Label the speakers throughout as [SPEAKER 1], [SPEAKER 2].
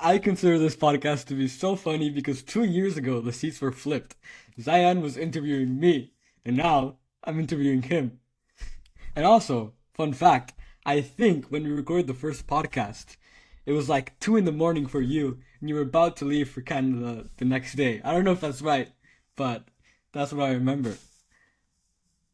[SPEAKER 1] I consider this podcast to be so funny because 2 years ago the seats were flipped. Ziyaan was interviewing me, and now I'm interviewing him. And also, fun fact, I think when we recorded the first podcast, it was like 2 in the morning for you, and you were about to leave for Canada the next day. I don't know if that's right, but that's what I remember.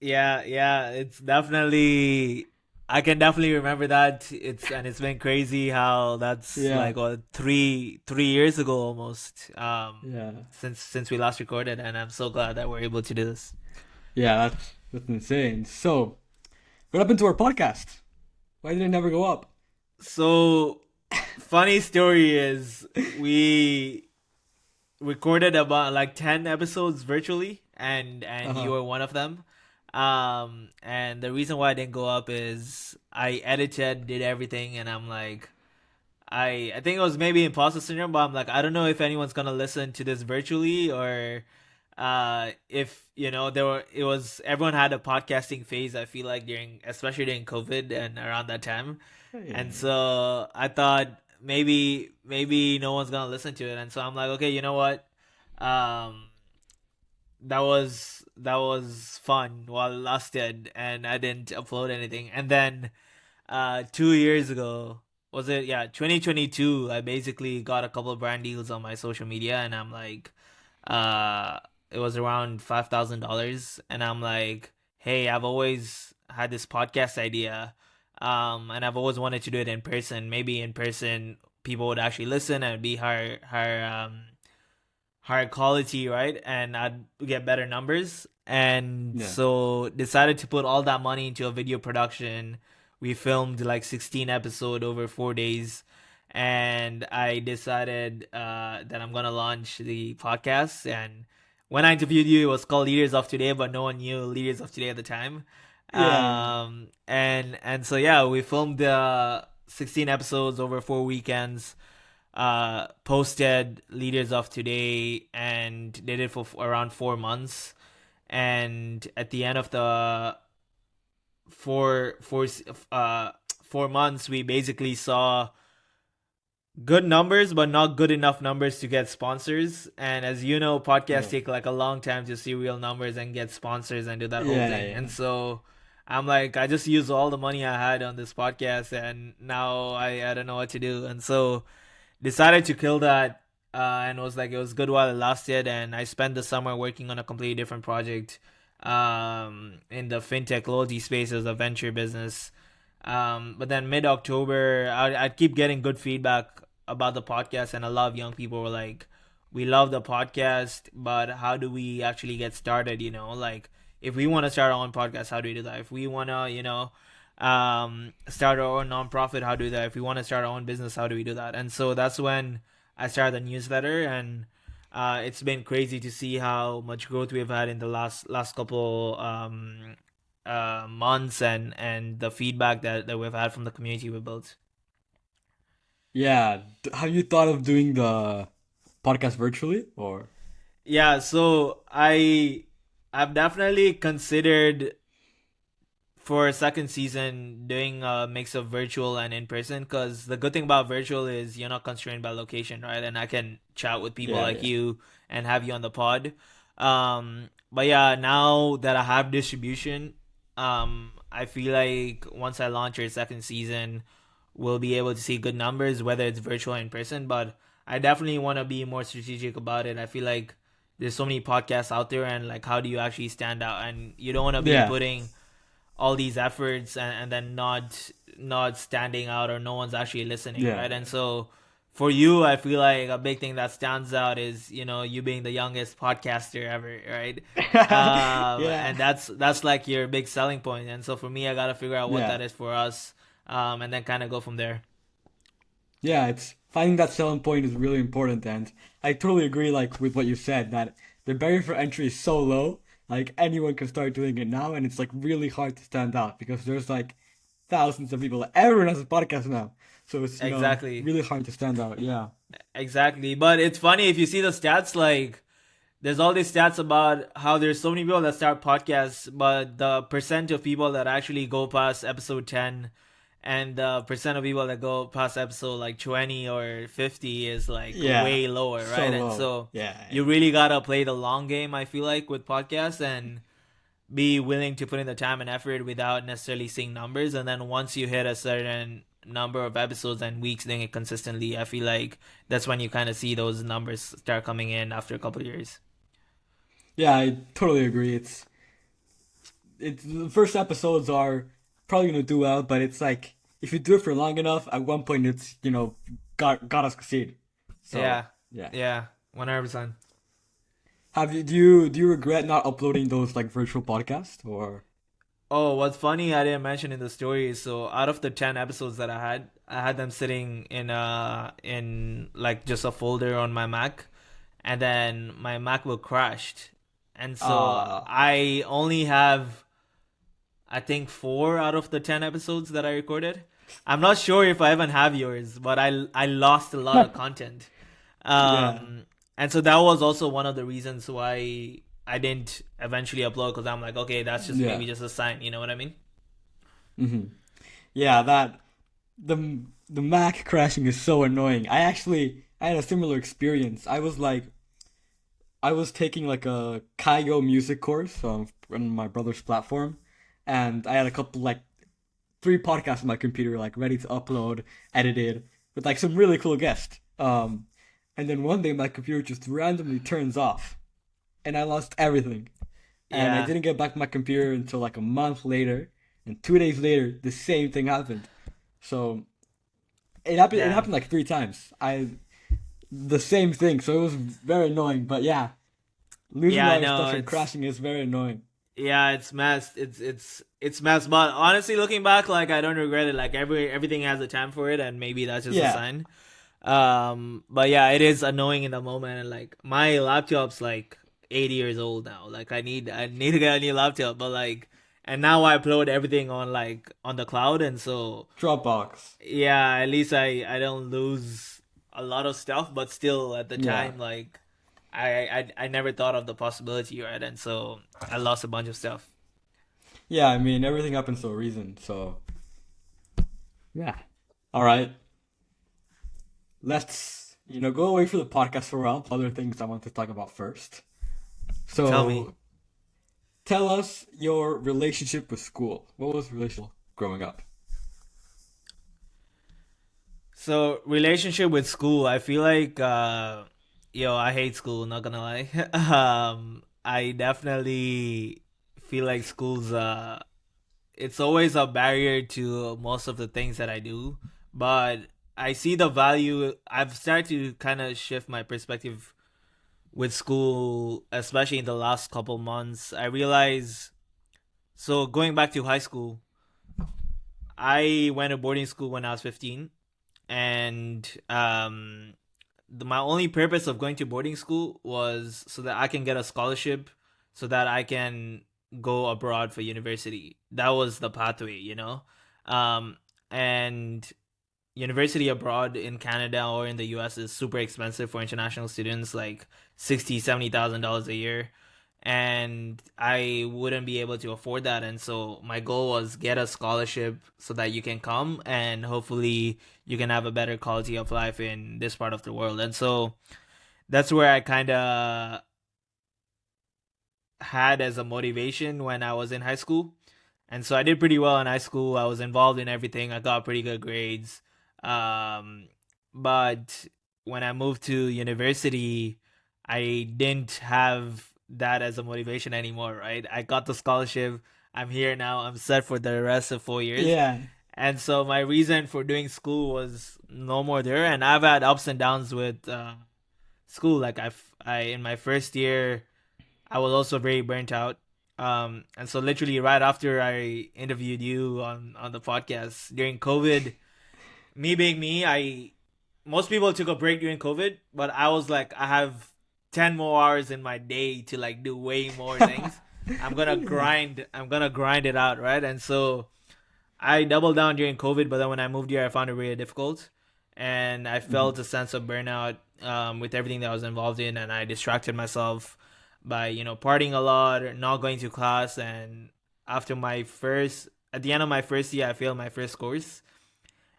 [SPEAKER 2] Yeah, yeah, it's definitely. I can definitely remember that. It's been crazy how that's
[SPEAKER 1] Yeah,
[SPEAKER 2] like what 3 years ago almost.
[SPEAKER 1] yeah,
[SPEAKER 2] Since we last recorded, and I'm so glad that we're able to do this.
[SPEAKER 1] yeah, that's insane. So, what happened to our podcast? Why did it never go up?
[SPEAKER 2] So, funny story is we recorded about like 10 episodes virtually, and you
[SPEAKER 1] Uh-huh.
[SPEAKER 2] were one of them. And the reason why I didn't go up is I edited, did everything, and I'm like, I think it was maybe imposter syndrome, but I'm like, I don't know if anyone's gonna listen to this virtually or if there were it was everyone had a podcasting phase. I feel like during especially during COVID and around that time, and
[SPEAKER 1] Yeah.
[SPEAKER 2] so I thought maybe no one's gonna listen to it, and so I'm like, okay, you know what, um that was fun while it lasted, and I didn't upload anything, and then 2 years ago, was it? Yeah, 2022. I basically got a couple of brand deals on my social media, and I'm like, uh, it was around $5,000, and I'm like, hey, I've always had this podcast idea, and I've always wanted to do it in person. Maybe in person, people would actually listen and it'd be higher quality, right? And I'd get better numbers. And
[SPEAKER 1] Yeah.
[SPEAKER 2] so decided to put all that money into a video production. We filmed like 16 episode over 4 days. And I decided that I'm gonna launch the podcast. And when I interviewed you, it was called Leaders of Today, but no one knew Leaders of Today at the time.
[SPEAKER 1] Yeah.
[SPEAKER 2] And so yeah, we filmed 16 episodes over 4 weekends, posted Leaders of Today, and did it for around 4 months. And at the end of the four four uh 4 months, we basically saw good numbers, but not good enough numbers to get sponsors. And as you know, podcasts
[SPEAKER 1] Yeah.
[SPEAKER 2] take like a long time to see real numbers and get sponsors and do that whole
[SPEAKER 1] Yeah,
[SPEAKER 2] thing. And
[SPEAKER 1] yeah.
[SPEAKER 2] so I'm like, I just used all the money I had on this podcast, and now I don't know what to do. And so decided to kill that, and was like, it was good while it lasted, and I spent the summer working on a completely different project, in the fintech loyalty space as a venture business. But then mid October, I'd keep getting good feedback about the podcast, and a lot of young people were like, we love the podcast, but how do we actually get started, like, if we want to start our own podcast, how do we do that? If we want to, start our own nonprofit, how do we do that? If we want to start our own business, how do we do that? And so that's when I started the newsletter, and it's been crazy to see how much growth we've had in the last couple months, and the feedback that we've had from the community we built.
[SPEAKER 1] Yeah. Have you thought of doing the podcast virtually or?
[SPEAKER 2] Yeah, so I've definitely considered for a second season doing a mix of virtual and in person, because the good thing about virtual is you're not constrained by location, right? And I can chat with people
[SPEAKER 1] Yeah,
[SPEAKER 2] like
[SPEAKER 1] yeah.
[SPEAKER 2] you and have you on the pod. But yeah, now that I have distribution, I feel like once I launch our second season, we'll be able to see good numbers, whether it's virtual or in person. But I definitely want to be more strategic about it. I feel like there's so many podcasts out there, and like, how do you actually stand out? And you don't want to be
[SPEAKER 1] Yeah.
[SPEAKER 2] putting all these efforts, and then not standing out, or no one's actually listening,
[SPEAKER 1] Yeah,
[SPEAKER 2] right? And so for you, I feel like a big thing that stands out is, you being the youngest podcaster ever, right?
[SPEAKER 1] yeah. Yeah.
[SPEAKER 2] And that's like your big selling point. And so for me, I gotta figure out what
[SPEAKER 1] Yeah.
[SPEAKER 2] that is for us, and then kind of go from there.
[SPEAKER 1] Yeah, it's finding that selling point is really important, and I totally agree like with what you said that the barrier for entry is so low, like anyone can start doing it now, and it's like really hard to stand out because there's like thousands of people. Everyone has a podcast now. So it's,
[SPEAKER 2] Exactly.
[SPEAKER 1] really hard to stand out. Yeah.
[SPEAKER 2] Exactly. But it's funny if you see the stats, like, there's all these stats about how there's so many people that start podcasts, but the percent of people that actually go past episode 10 and the percent of people that go past episode like 20 or 50 is like
[SPEAKER 1] Yeah,
[SPEAKER 2] way lower,
[SPEAKER 1] so
[SPEAKER 2] right? And
[SPEAKER 1] low.
[SPEAKER 2] so
[SPEAKER 1] Yeah,
[SPEAKER 2] you really gotta play the long game, I feel like, with podcasts, and be willing to put in the time and effort without necessarily seeing numbers. And then once you hit a certain number of episodes and weeks doing it consistently, I feel like that's when you kind of see those numbers start coming in after a couple of years.
[SPEAKER 1] yeah, I totally agree. It's the first episodes are probably gonna do well, but it's like if you do it for long enough, at one point it's got us succeed. So
[SPEAKER 2] Yeah,
[SPEAKER 1] yeah.
[SPEAKER 2] yeah, 100%.
[SPEAKER 1] Do you regret not uploading those like virtual podcasts or
[SPEAKER 2] Oh, what's funny I didn't mention in the story. So out of the 10 episodes that I had them sitting in like just a folder on my Mac, and then my MacBook crashed, and so
[SPEAKER 1] uh
[SPEAKER 2] I only have, I think, 4 out of the 10 episodes that I recorded. I'm not sure if I even have yours, but I lost a lot of content.
[SPEAKER 1] yeah.
[SPEAKER 2] And so that was also one of the reasons why I didn't eventually upload, because I'm like, okay, that's just
[SPEAKER 1] Yeah.
[SPEAKER 2] maybe just a sign. You know what I mean?
[SPEAKER 1] hmm Yeah, that the Mac crashing is so annoying. I had a similar experience. I was taking like a Kaigo music course on my brother's platform, and I had a couple like three podcasts on my computer like ready to upload, edited with like some really cool guests. And then one day my computer just randomly turns off, and I lost everything. And I
[SPEAKER 2] Yeah,
[SPEAKER 1] didn't get back my computer until like a month later, and 2 days later the same thing happened. So it
[SPEAKER 2] damn.
[SPEAKER 1] happened like three times. I the same thing. So it was very annoying. But yeah, losing
[SPEAKER 2] Yeah,
[SPEAKER 1] all
[SPEAKER 2] I
[SPEAKER 1] your
[SPEAKER 2] know.
[SPEAKER 1] stuff and crashing is very annoying.
[SPEAKER 2] Yeah, it's messed. It's messed. But honestly, looking back, like I don't regret it. Like everything has a time for it, and maybe that's just a
[SPEAKER 1] Yeah.
[SPEAKER 2] sign. But yeah, it is annoying in the moment. And like my laptop's like 80 years old now. Like I need to get a new laptop. But like, and now I upload everything on like on the cloud, and so
[SPEAKER 1] Dropbox.
[SPEAKER 2] yeah, at least I don't lose a lot of stuff. But still, at the
[SPEAKER 1] Yeah.
[SPEAKER 2] time, like I never thought of the possibility, right? And so I lost a bunch of stuff.
[SPEAKER 1] Yeah, I mean everything happens for a reason. So yeah. All right. Let's go away from the podcast for a while. Other things I want to talk about first.
[SPEAKER 2] Tell me.
[SPEAKER 1] So tell us your relationship with school. What was your relationship growing up?
[SPEAKER 2] So relationship with school, I feel like yo, I hate school, not gonna lie. I definitely feel like school's it's always a barrier to most of the things that I do, but I see the value. I've started to kind of shift my perspective with school, especially in the last couple months. I realize, so going back to high school, I went to boarding school when I was 15, and my only purpose of going to boarding school was so that I can get a scholarship, so that I can go abroad for university. That was the pathway, you know. And university abroad in Canada or in the US is super expensive for international students, like 60, 70 thousand dollars a year. And I wouldn't be able to afford that. And so my goal was get a scholarship so that you can come and hopefully you can have a better quality of life in this part of the world. And so that's where I kind of had as a motivation when I was in high school. And so I did pretty well in high school. I was involved in everything. I got pretty good grades. Um, but when I moved to university, I didn't have that as a motivation anymore, right? I got the scholarship. I'm here now. I'm set for the rest of 4 years.
[SPEAKER 1] Yeah.
[SPEAKER 2] And so my reason for doing school was no more there. And I've had ups and downs with school. Like I in my first year, I was also very burnt out. And so literally right after I interviewed you on the podcast during COVID, me being me, I most people took a break during COVID, but I was like, I have 10 more hours in my day to like do way more things.
[SPEAKER 1] Yeah.
[SPEAKER 2] I'm gonna grind it out, right? And so I doubled down during COVID, but then when I moved here, I found it really difficult, and I felt
[SPEAKER 1] Mhm.
[SPEAKER 2] a sense of burnout with everything that I was involved in, and I distracted myself by partying a lot, or not going to class, and after my first, at the end of my first year, I failed my first course,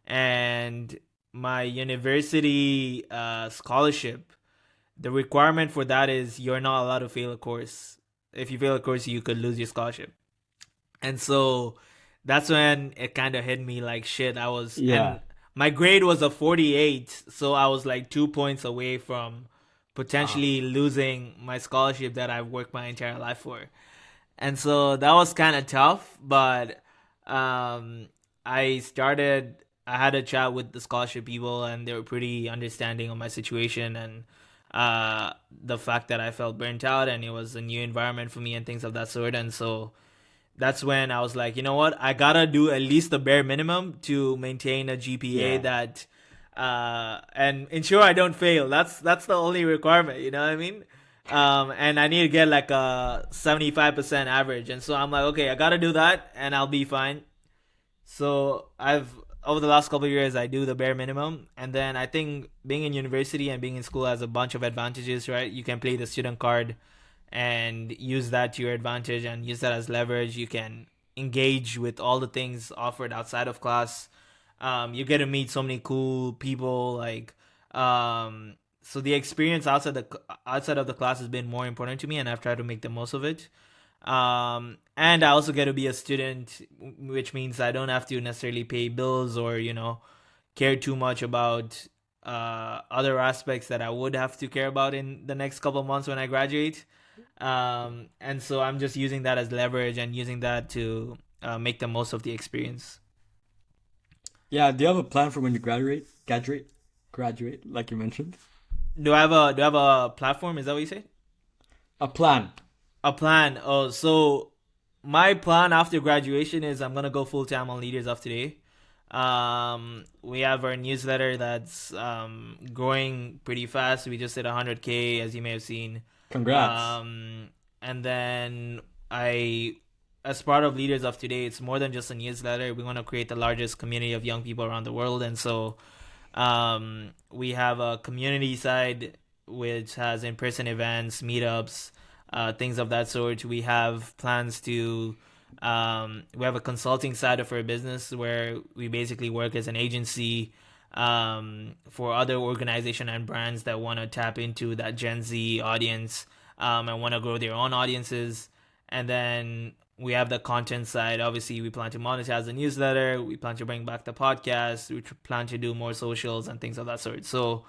[SPEAKER 2] and my university scholarship, the requirement for that is you're not allowed to fail a course. If you fail a course, you could lose your scholarship. And so that's when it kind of hit me like shit.
[SPEAKER 1] Yeah.
[SPEAKER 2] And my grade was a 48, so I was like 2 points away from
[SPEAKER 1] Ah.
[SPEAKER 2] potentially losing my scholarship that I've worked my entire life for. And so that was kind of tough, but um, I had a chat with the scholarship people, and they were pretty understanding of my situation and the fact that I felt burnt out and it was a new environment for me and things of that sort. And so that's when I was like, you know what, I gotta do at least the bare minimum to maintain a GPA
[SPEAKER 1] Yeah.
[SPEAKER 2] that and ensure I don't fail. That's the only requirement, you know what I mean? And I need to get like a 75% average. And so I'm like, okay, I gotta do that and I'll be fine. So I've over the last couple of years I do the bare minimum, and then I think being in university and being in school has a bunch of advantages, right? You can play the student card and use that to your advantage and use that as leverage. You can engage with all the things offered outside of class. You get to meet so many cool people. So the experience outside of the class has been more important to me, and I've tried to make the most of it. And I also get to be a student, which means I don't have to necessarily pay bills or care too much about other aspects that I would have to care about in the next couple of months when I graduate. And so I'm just using that as leverage and using that to make the most of the experience.
[SPEAKER 1] Yeah. Do you have a plan for when you graduate? Graduate, like you mentioned.
[SPEAKER 2] Do I have a platform? Is that what you say?
[SPEAKER 1] A plan.
[SPEAKER 2] A plan. Oh, so my plan after graduation is I'm gonna go full time on Leaders of Today. We have our newsletter that's growing pretty fast. We just hit 100K, as you may have seen.
[SPEAKER 1] Congrats.
[SPEAKER 2] And then I, as part of Leaders of Today, it's more than just a newsletter. We want to create the largest community of young people around the world, and so we have a community side which has in-person events, meetups, things of that sort. We have plans to we have a consulting side of our business where we basically work as an agency for other organization and brands that want to tap into that Gen Z audience and want to grow their own audiences. And then we have the content side. Obviously, we plan to monetize the newsletter. We plan to bring back the podcast. We plan to do more socials and things of that sort. So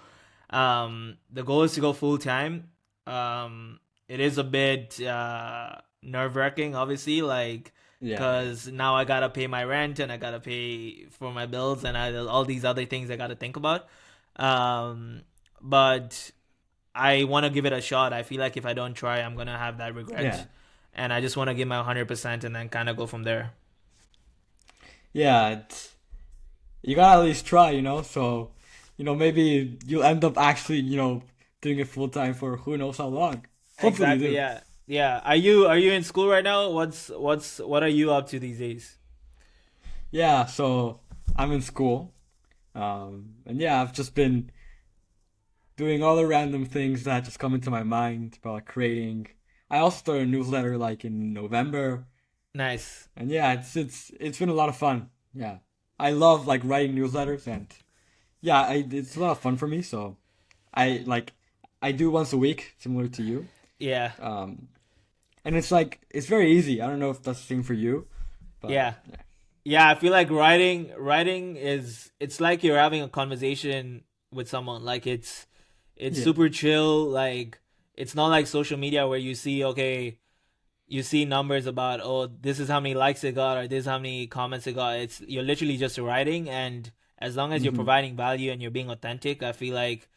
[SPEAKER 2] the goal is to go full time. It is a bit nerve wracking, obviously, like
[SPEAKER 1] Yeah. Yeah.
[SPEAKER 2] because now I gotta pay my rent and I gotta pay for my bills and all these other things I gotta think about. Um, but I want to give it a shot. I feel like if I don't try, I'm gonna have that regret,
[SPEAKER 1] Yeah.
[SPEAKER 2] and I just want to give my 100% and then kind of go from there.
[SPEAKER 1] Yeah. You gotta at least try, So, maybe you'll end up actually, doing it full time for who knows how long. Hopefully you
[SPEAKER 2] Exactly.
[SPEAKER 1] do.
[SPEAKER 2] Yeah. Yeah. Are you in school right now? What are you up to these days?
[SPEAKER 1] Yeah. So I'm in school. And yeah, I've just been doing all the random things that just come into my mind about like, creating. I also started a newsletter like in November,
[SPEAKER 2] Nice.
[SPEAKER 1] and yeah, it's been a lot of fun. Yeah, I love like writing newsletters, and yeah, it's a lot of fun for me. So I like I do once a week, similar to you.
[SPEAKER 2] Yeah.
[SPEAKER 1] Um, and it's like it's very easy. I don't know if that's the same for you, but
[SPEAKER 2] Yeah. Yeah. I feel like writing is it's like you're having a conversation with someone. Like it's
[SPEAKER 1] yeah,
[SPEAKER 2] super chill. Like it's not like social media where you see numbers about, oh, this is how many likes it got or this is how many comments it got. It's You're literally just writing, and as long as you're
[SPEAKER 1] hmm
[SPEAKER 2] providing value and you're being authentic, I feel like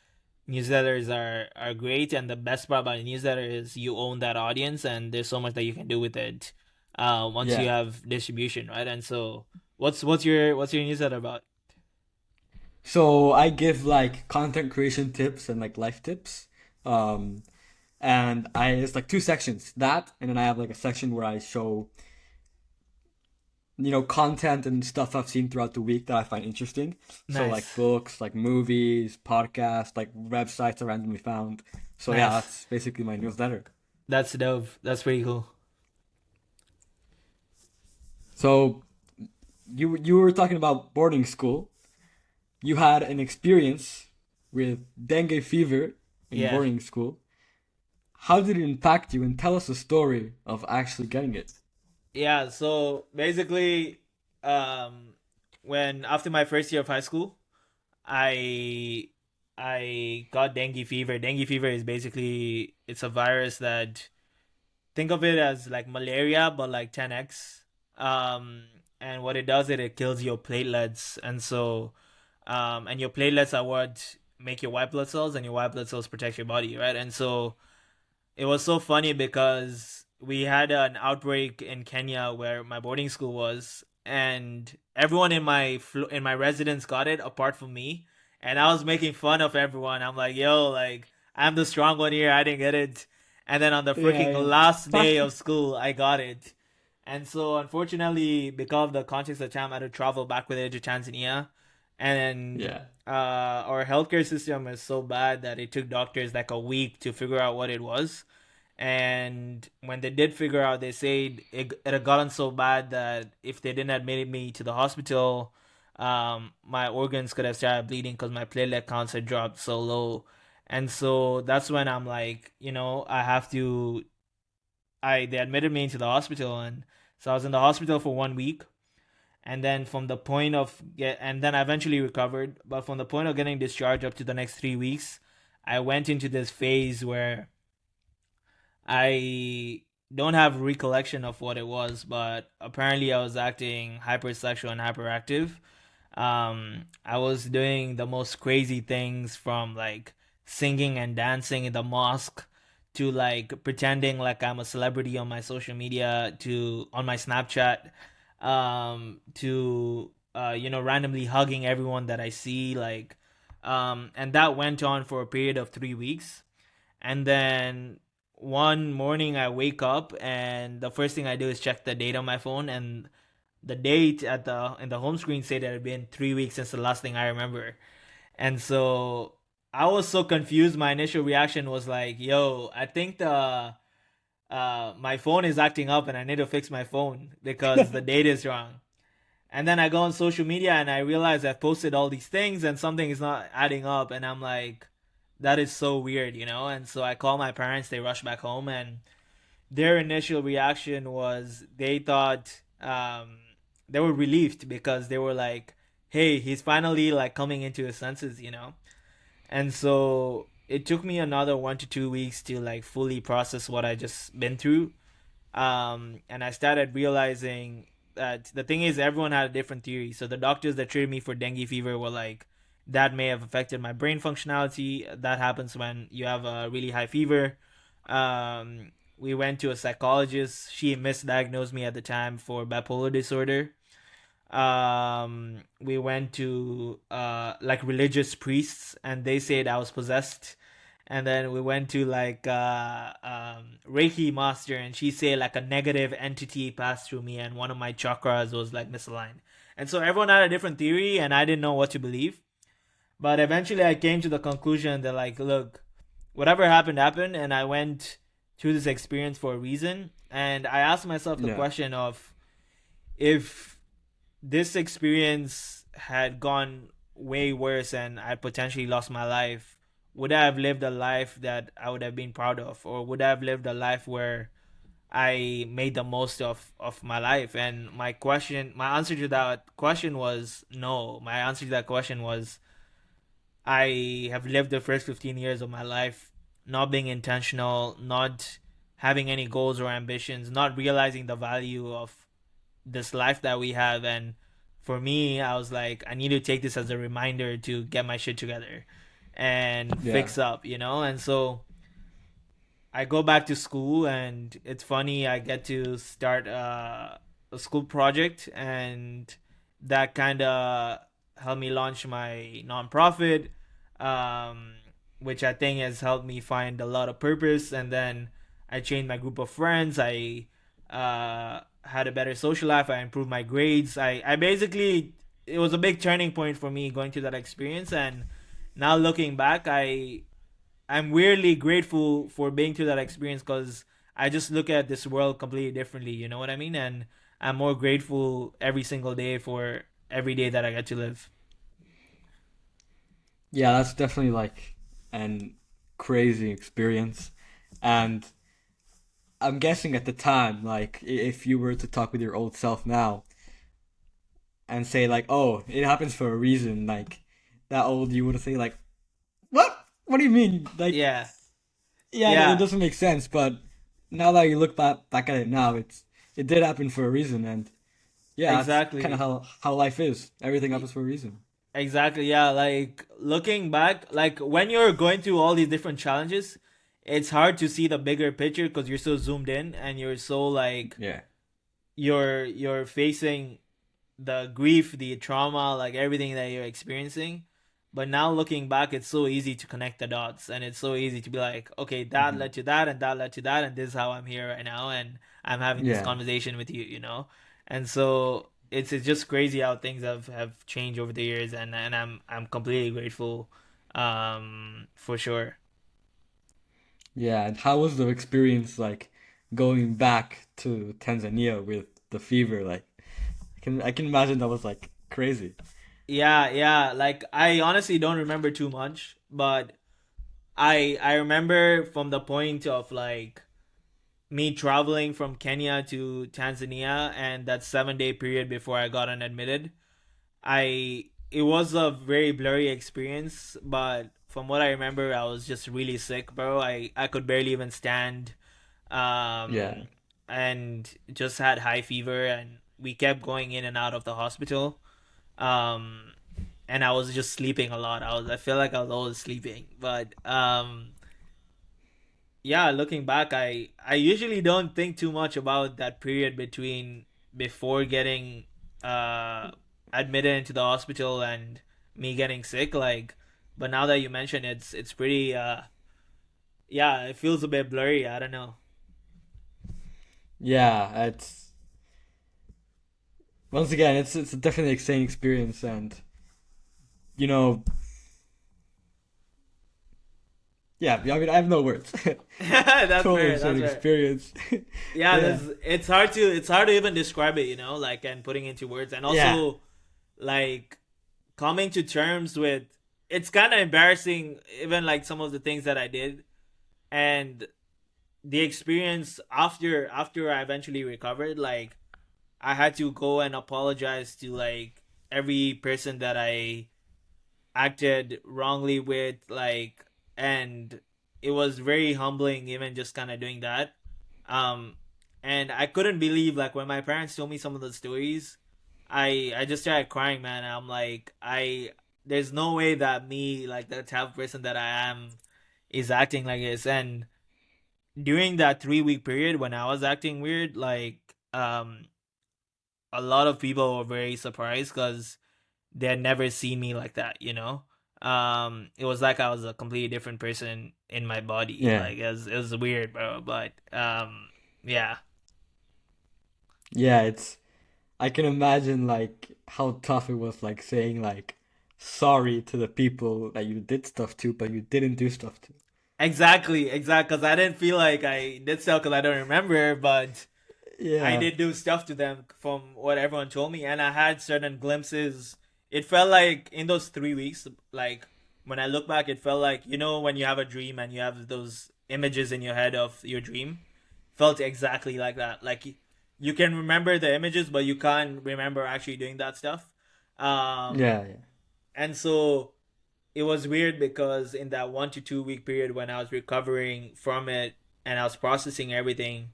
[SPEAKER 2] newsletters are great. And the best part about a newsletter is you own that audience and there's so much that you can do with it once you
[SPEAKER 1] yeah.
[SPEAKER 2] have distribution, right? And so what's your newsletter about?
[SPEAKER 1] So I give like content creation tips and like life tips. Um, and I it's like two sections that, and then I have like a section where I show content and stuff I've seen throughout the week that I find interesting. So like
[SPEAKER 2] Nice.
[SPEAKER 1] books, like movies, podcasts, like websites I randomly found. So yeah,
[SPEAKER 2] Nice.
[SPEAKER 1] that's basically my newsletter.
[SPEAKER 2] That's dope. That's pretty cool.
[SPEAKER 1] So you were talking about boarding school. you had an experience with dengue fever in
[SPEAKER 2] Yeah.
[SPEAKER 1] boarding school. How did it impact you? And tell us the story of actually getting it.
[SPEAKER 2] Yeah, so basically, um, when after my first year of high school, I I got dengue fever. Dengue fever is basically it's a virus that think of it as like malaria but like 10x. And what it does it kills your platelets, and so and your platelets are what make your white blood cells, and your white blood cells protect your body, right? And so it was so funny because we had an outbreak in Kenya where my boarding school was, and everyone in my residence got it apart from me, and I was making fun of everyone. I'm like, "Yo, like I'm the strong one here. I didn't get it." And then on the freaking
[SPEAKER 1] Yeah,
[SPEAKER 2] last
[SPEAKER 1] yeah.
[SPEAKER 2] day of school, I got it. And so unfortunately, because of the context of time, I had to travel back with it to Tanzania, and
[SPEAKER 1] Yeah.
[SPEAKER 2] our healthcare system is so bad that it took doctors like a week to figure out what it was. And when they did figure out, they said it had gotten so bad that if they didn't admit me to the hospital, my organs could have started bleeding because my platelet counts had dropped so low. And so that's when I'm like, I have to. They admitted me into the hospital, and so I was in the hospital for 1 week. And then from the point of and then I eventually recovered. But from the point of getting discharged up to the next 3 weeks, I went into this phase where I don't have recollection of what it was, but apparently I was acting hypersexual and hyperactive. I was doing the most crazy things, from like singing and dancing in the mosque to like pretending like I'm a celebrity on my social media, to on my Snapchat, to randomly hugging everyone that I see, like and that went on for a period of 3 weeks. And then one morning I wake up and the first thing I do is check the date on my phone, and the date at the in the home screen said that it had been 3 weeks since the last thing I remember. And so I was so confused. My initial reaction was like, yo, I think the my phone is acting up and I need to fix my phone because the date is wrong. And then I go on social media and I realize I've posted all these things and something is not adding up. And I'm like, that is so weird. And so I call my parents, they rush back home, and their initial reaction was they thought they were relieved because they were like, hey, he's finally like coming into his senses. And so it took me another 1 to 2 weeks to like fully process what I just been through. And I started realizing that the thing is, everyone had a different theory. So the doctors that treated me for dengue fever were like, that may have affected my brain functionality. That happens when you have a really high fever. We went to a psychologist. She misdiagnosed me at the time for bipolar disorder. We went to like religious priests, and they said I was possessed. And then we went to like Reiki master, and she said like a negative entity passed through me, and one of my chakras was like misaligned. And so everyone had a different theory, and I didn't know what to believe. But eventually, I came to the conclusion that like, look, whatever happened happened, and I went through this experience for a reason. And I asked myself the
[SPEAKER 1] Yeah.
[SPEAKER 2] question of, if this experience had gone way worse and I potentially lost my life, would I have lived a life that I would have been proud of, or would I have lived a life where I made the most of my life? And my answer to that question was no. My answer to that question was, I have lived the first 15 years of my life not being intentional, not having any goals or ambitions, not realizing the value of this life that we have. And for me, I was like, I need to take this as a reminder to get my shit together and
[SPEAKER 1] Yeah.
[SPEAKER 2] fix up. And so I go back to school, and it's funny. I get to start a school project, and that kind of helped me launch my nonprofit, um, which I think has helped me find a lot of purpose. And then I changed my group of friends. I had a better social life. I improved my grades. I basically, it was a big turning point for me going through that experience. And now looking back, I'm weirdly grateful for being through that experience, because I just look at this world completely differently. You know what I mean? And I'm more grateful every single day for every day that I get to live.
[SPEAKER 1] Yeah, that's definitely like an crazy experience. And I'm guessing at the time, like if you were to talk with your old self now and say like, "Oh, it happens for a reason," like that old you would say like, "What? What do you mean?" Like,
[SPEAKER 2] Yeah,
[SPEAKER 1] yeah, it
[SPEAKER 2] yeah,
[SPEAKER 1] doesn't make sense. But now that you look back at it now, it did happen for a reason, and yeah, that's kind of
[SPEAKER 2] exactly.
[SPEAKER 1] how life is. Everything
[SPEAKER 2] Y-
[SPEAKER 1] happens for a reason.
[SPEAKER 2] Exactly, yeah. Like looking back, like when you're going through all these different challenges, it's hard to see the bigger picture because you're so zoomed in and you're so like
[SPEAKER 1] Yeah.
[SPEAKER 2] you're facing the grief, the trauma, like everything that you're experiencing. But now looking back, it's so easy to connect the dots, and it's so easy to be like, okay, that
[SPEAKER 1] Hmm.
[SPEAKER 2] led to that, and that led to that, and this is how I'm here right now, and I'm having this
[SPEAKER 1] Yeah.
[SPEAKER 2] conversation with you, you know. And so it's just crazy how things have changed over the years, and I'm completely grateful, for sure.
[SPEAKER 1] Yeah, and how was the experience like going back to Tanzania with the fever? Like, I can imagine that was like crazy.
[SPEAKER 2] Yeah, yeah. Like I honestly don't remember too much, but I remember from the point of like me traveling from Kenya to Tanzania and that 7 day period before I got unadmitted. It was a very blurry experience, but from what I remember, I was just really sick, bro. I could barely even stand,
[SPEAKER 1] Yeah.
[SPEAKER 2] um, and just had high fever, and we kept going in and out of the hospital. Um, and I was just sleeping a lot. I feel like I was always sleeping, but yeah, looking back, I usually don't think too much about that period between before getting uh admitted into the hospital and me getting sick, like, but now that you mention it's pretty yeah, it feels a bit blurry. I don't know.
[SPEAKER 1] Yeah, it's once again, it's definitely an exciting experience, and you know, yeah. I mean, I have no words.
[SPEAKER 2] That's
[SPEAKER 1] Totally
[SPEAKER 2] fair.
[SPEAKER 1] insane
[SPEAKER 2] That's fair.
[SPEAKER 1] experience.
[SPEAKER 2] Yeah,
[SPEAKER 1] Yeah.
[SPEAKER 2] there's it's hard to even describe it, you know, like and putting into words, and
[SPEAKER 1] Yeah.
[SPEAKER 2] also like coming to terms with it's kind of embarrassing even like some of the things that I did and the experience after I eventually recovered, like I had to go and apologize to like every person that I acted wrongly with, like, and it was very humbling even just kind of doing that. um and I couldn't believe like when my parents told me some of the stories, I just started crying, man. I'm like, I there's no way that me, like the type of person that I am, is acting like this. And during that 3 week period when I was acting weird, like, a lot of people were very surprised because they had never seen me like that, you know. It was like I was a completely different person in my body.
[SPEAKER 1] Yeah.
[SPEAKER 2] Like it was weird, bro. But yeah.
[SPEAKER 1] Yeah. It's I can imagine like how tough it was, like saying like sorry to the people that you did stuff to, but you didn't do stuff to.
[SPEAKER 2] Exactly, exactly. Because I didn't feel like I did stuff because I don't remember, but I
[SPEAKER 1] Yeah.
[SPEAKER 2] did do stuff to them from what everyone told me, and I had certain glimpses. It felt like in those 3 weeks, like when I look back, it felt like, you know, when you have a dream and you have those images in your head of your dream, felt exactly like that. Like you can remember the images, but you can't remember actually doing that stuff. Um,
[SPEAKER 1] Yeah. Yeah.
[SPEAKER 2] and so it was weird because in that 1 to 2 week period when I was recovering from it and I was processing everything,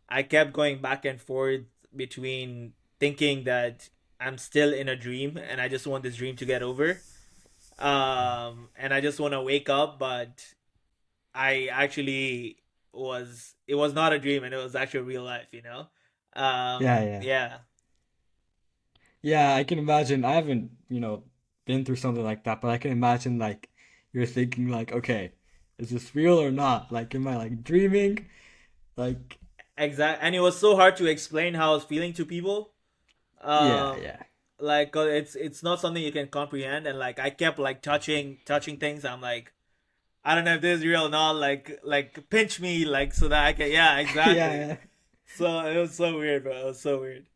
[SPEAKER 2] I kept going back and forth between thinking that I'm still in a dream and I just want this dream to get over. And I just want to wake up, but I actually it was not a dream and it was actually real life, you know?
[SPEAKER 1] Yeah. Yeah.
[SPEAKER 2] Yeah.
[SPEAKER 1] Yeah, I can imagine. I haven't, been through something like that, but I can imagine like you're thinking like, okay, is this real or not? Like, am I like dreaming? Like,
[SPEAKER 2] Exactly. And it was so hard to explain how I was feeling to people.
[SPEAKER 1] yeah,
[SPEAKER 2] Um,
[SPEAKER 1] yeah,
[SPEAKER 2] like 'cause it's not something you can comprehend, and like I kept like touching things. I'm like, I don't know if this is real or not. Like pinch me, like so that I can. Yeah,
[SPEAKER 1] yeah,
[SPEAKER 2] exactly.
[SPEAKER 1] yeah.
[SPEAKER 2] So it was so weird, bro. It was so weird.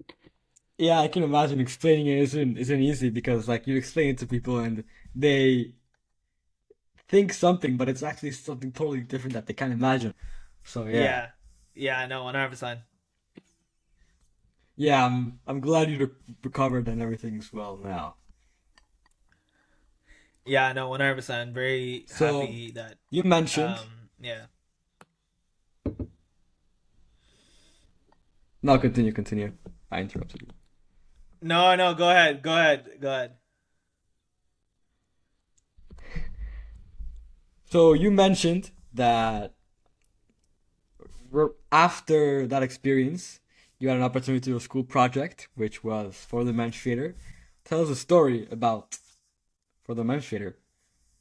[SPEAKER 1] Yeah, I can imagine explaining it isn't easy because like you explain it to people and they think something, but it's actually something totally different that they can't imagine. So yeah,
[SPEAKER 2] Yeah, yeah, no, 100%.
[SPEAKER 1] yeah, I'm glad you recovered and everything's well now.
[SPEAKER 2] Yeah, no, 100%. Very
[SPEAKER 1] So
[SPEAKER 2] happy that,
[SPEAKER 1] you mentioned,
[SPEAKER 2] yeah.
[SPEAKER 1] no, continue. I interrupted you.
[SPEAKER 2] No, no, go ahead, go ahead, go ahead.
[SPEAKER 1] So you mentioned that after that experience, you had an opportunity to do a school project, which was for the menstruator. Tell us a story about for the menstruator.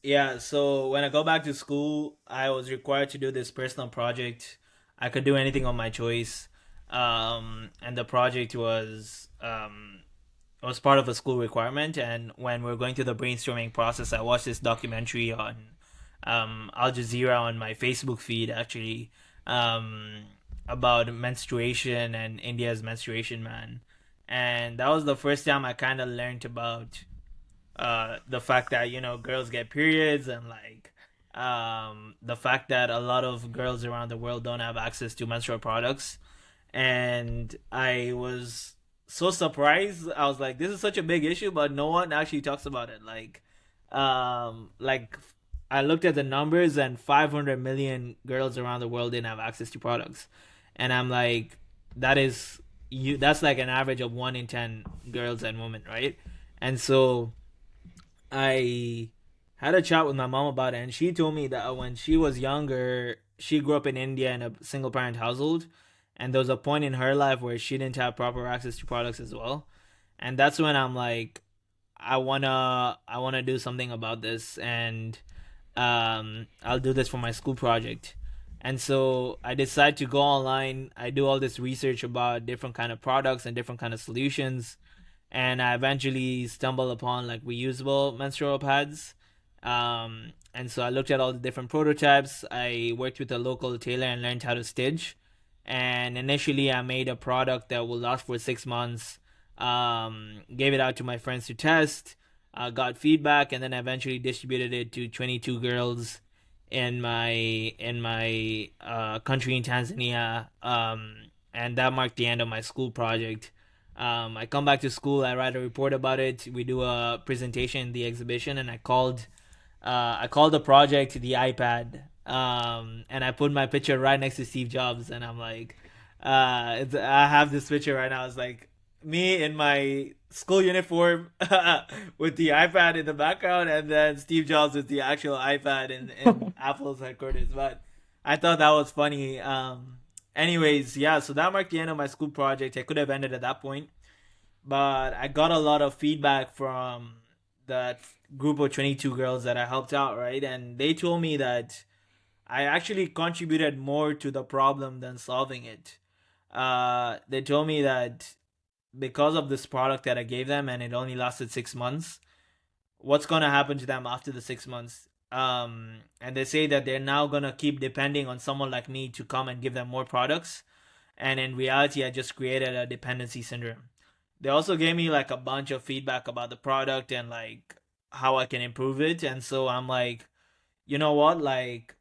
[SPEAKER 2] Yeah, so when I go back to school, I was required to do this personal project. I could do anything on my choice. And the project was part of a school requirement. And when we are going through the brainstorming process, I watched this documentary on Al Jazeera on my Facebook feed, actually, um, about menstruation and India's menstruation ban. And that was the first time I kind of learned about the fact that girls get periods, and like the fact that a lot of girls around the world don't have access to menstrual products. And I was so surprised. I was like, this is such a big issue, but no one actually talks about it. Like I looked at the numbers, and 500 million girls around the world didn't have access to products. And I'm like, that is that's like an average of 1 in 10 girls and women, right? And so I had a chat with my mom about it, and she told me that when she was younger, she grew up in India in a single parent household, and there was a point in her life where she didn't have proper access to products as well. And that's when I'm like, I wanna do something about this, and I'll do this for my school project. And so I decide to go online. I do all this research about different kind of products and different kind of solutions, and I eventually stumbled upon like reusable menstrual pads. And so I looked at all the different prototypes. I worked with a local tailor and learned how to stitch. And initially, I made a product that will last for 6 months. Gave it out to my friends to test. Got feedback, and then eventually distributed it to 22 girls in my country in Tanzania. And that marked the end of my school project. I come back to school, I write a report about it. We do a presentation in the exhibition, and I called the project the iPad. And I put my picture right next to Steve Jobs, and I'm like, I have this picture right now. It's like me in my school uniform with the iPad in the background, and then Steve Jobs with the actual iPad in Apple's headquarters. But I thought that was funny. Anyways, yeah, so that marked the end of my school project. I could have ended at that point, but I got a lot of feedback from that group of 22 girls that I helped out, right? And they told me that I actually contributed more to the problem than solving it. They told me that because of this product that I gave them, and it only lasted 6 months, what's gonna happen to them after the 6 months? And they say that they're now gonna keep depending on someone like me to come and give them more products. And in reality, I just created a dependency syndrome. They also gave me like a bunch of feedback about the product and like how I can improve it. And so I'm like, you know what? Like,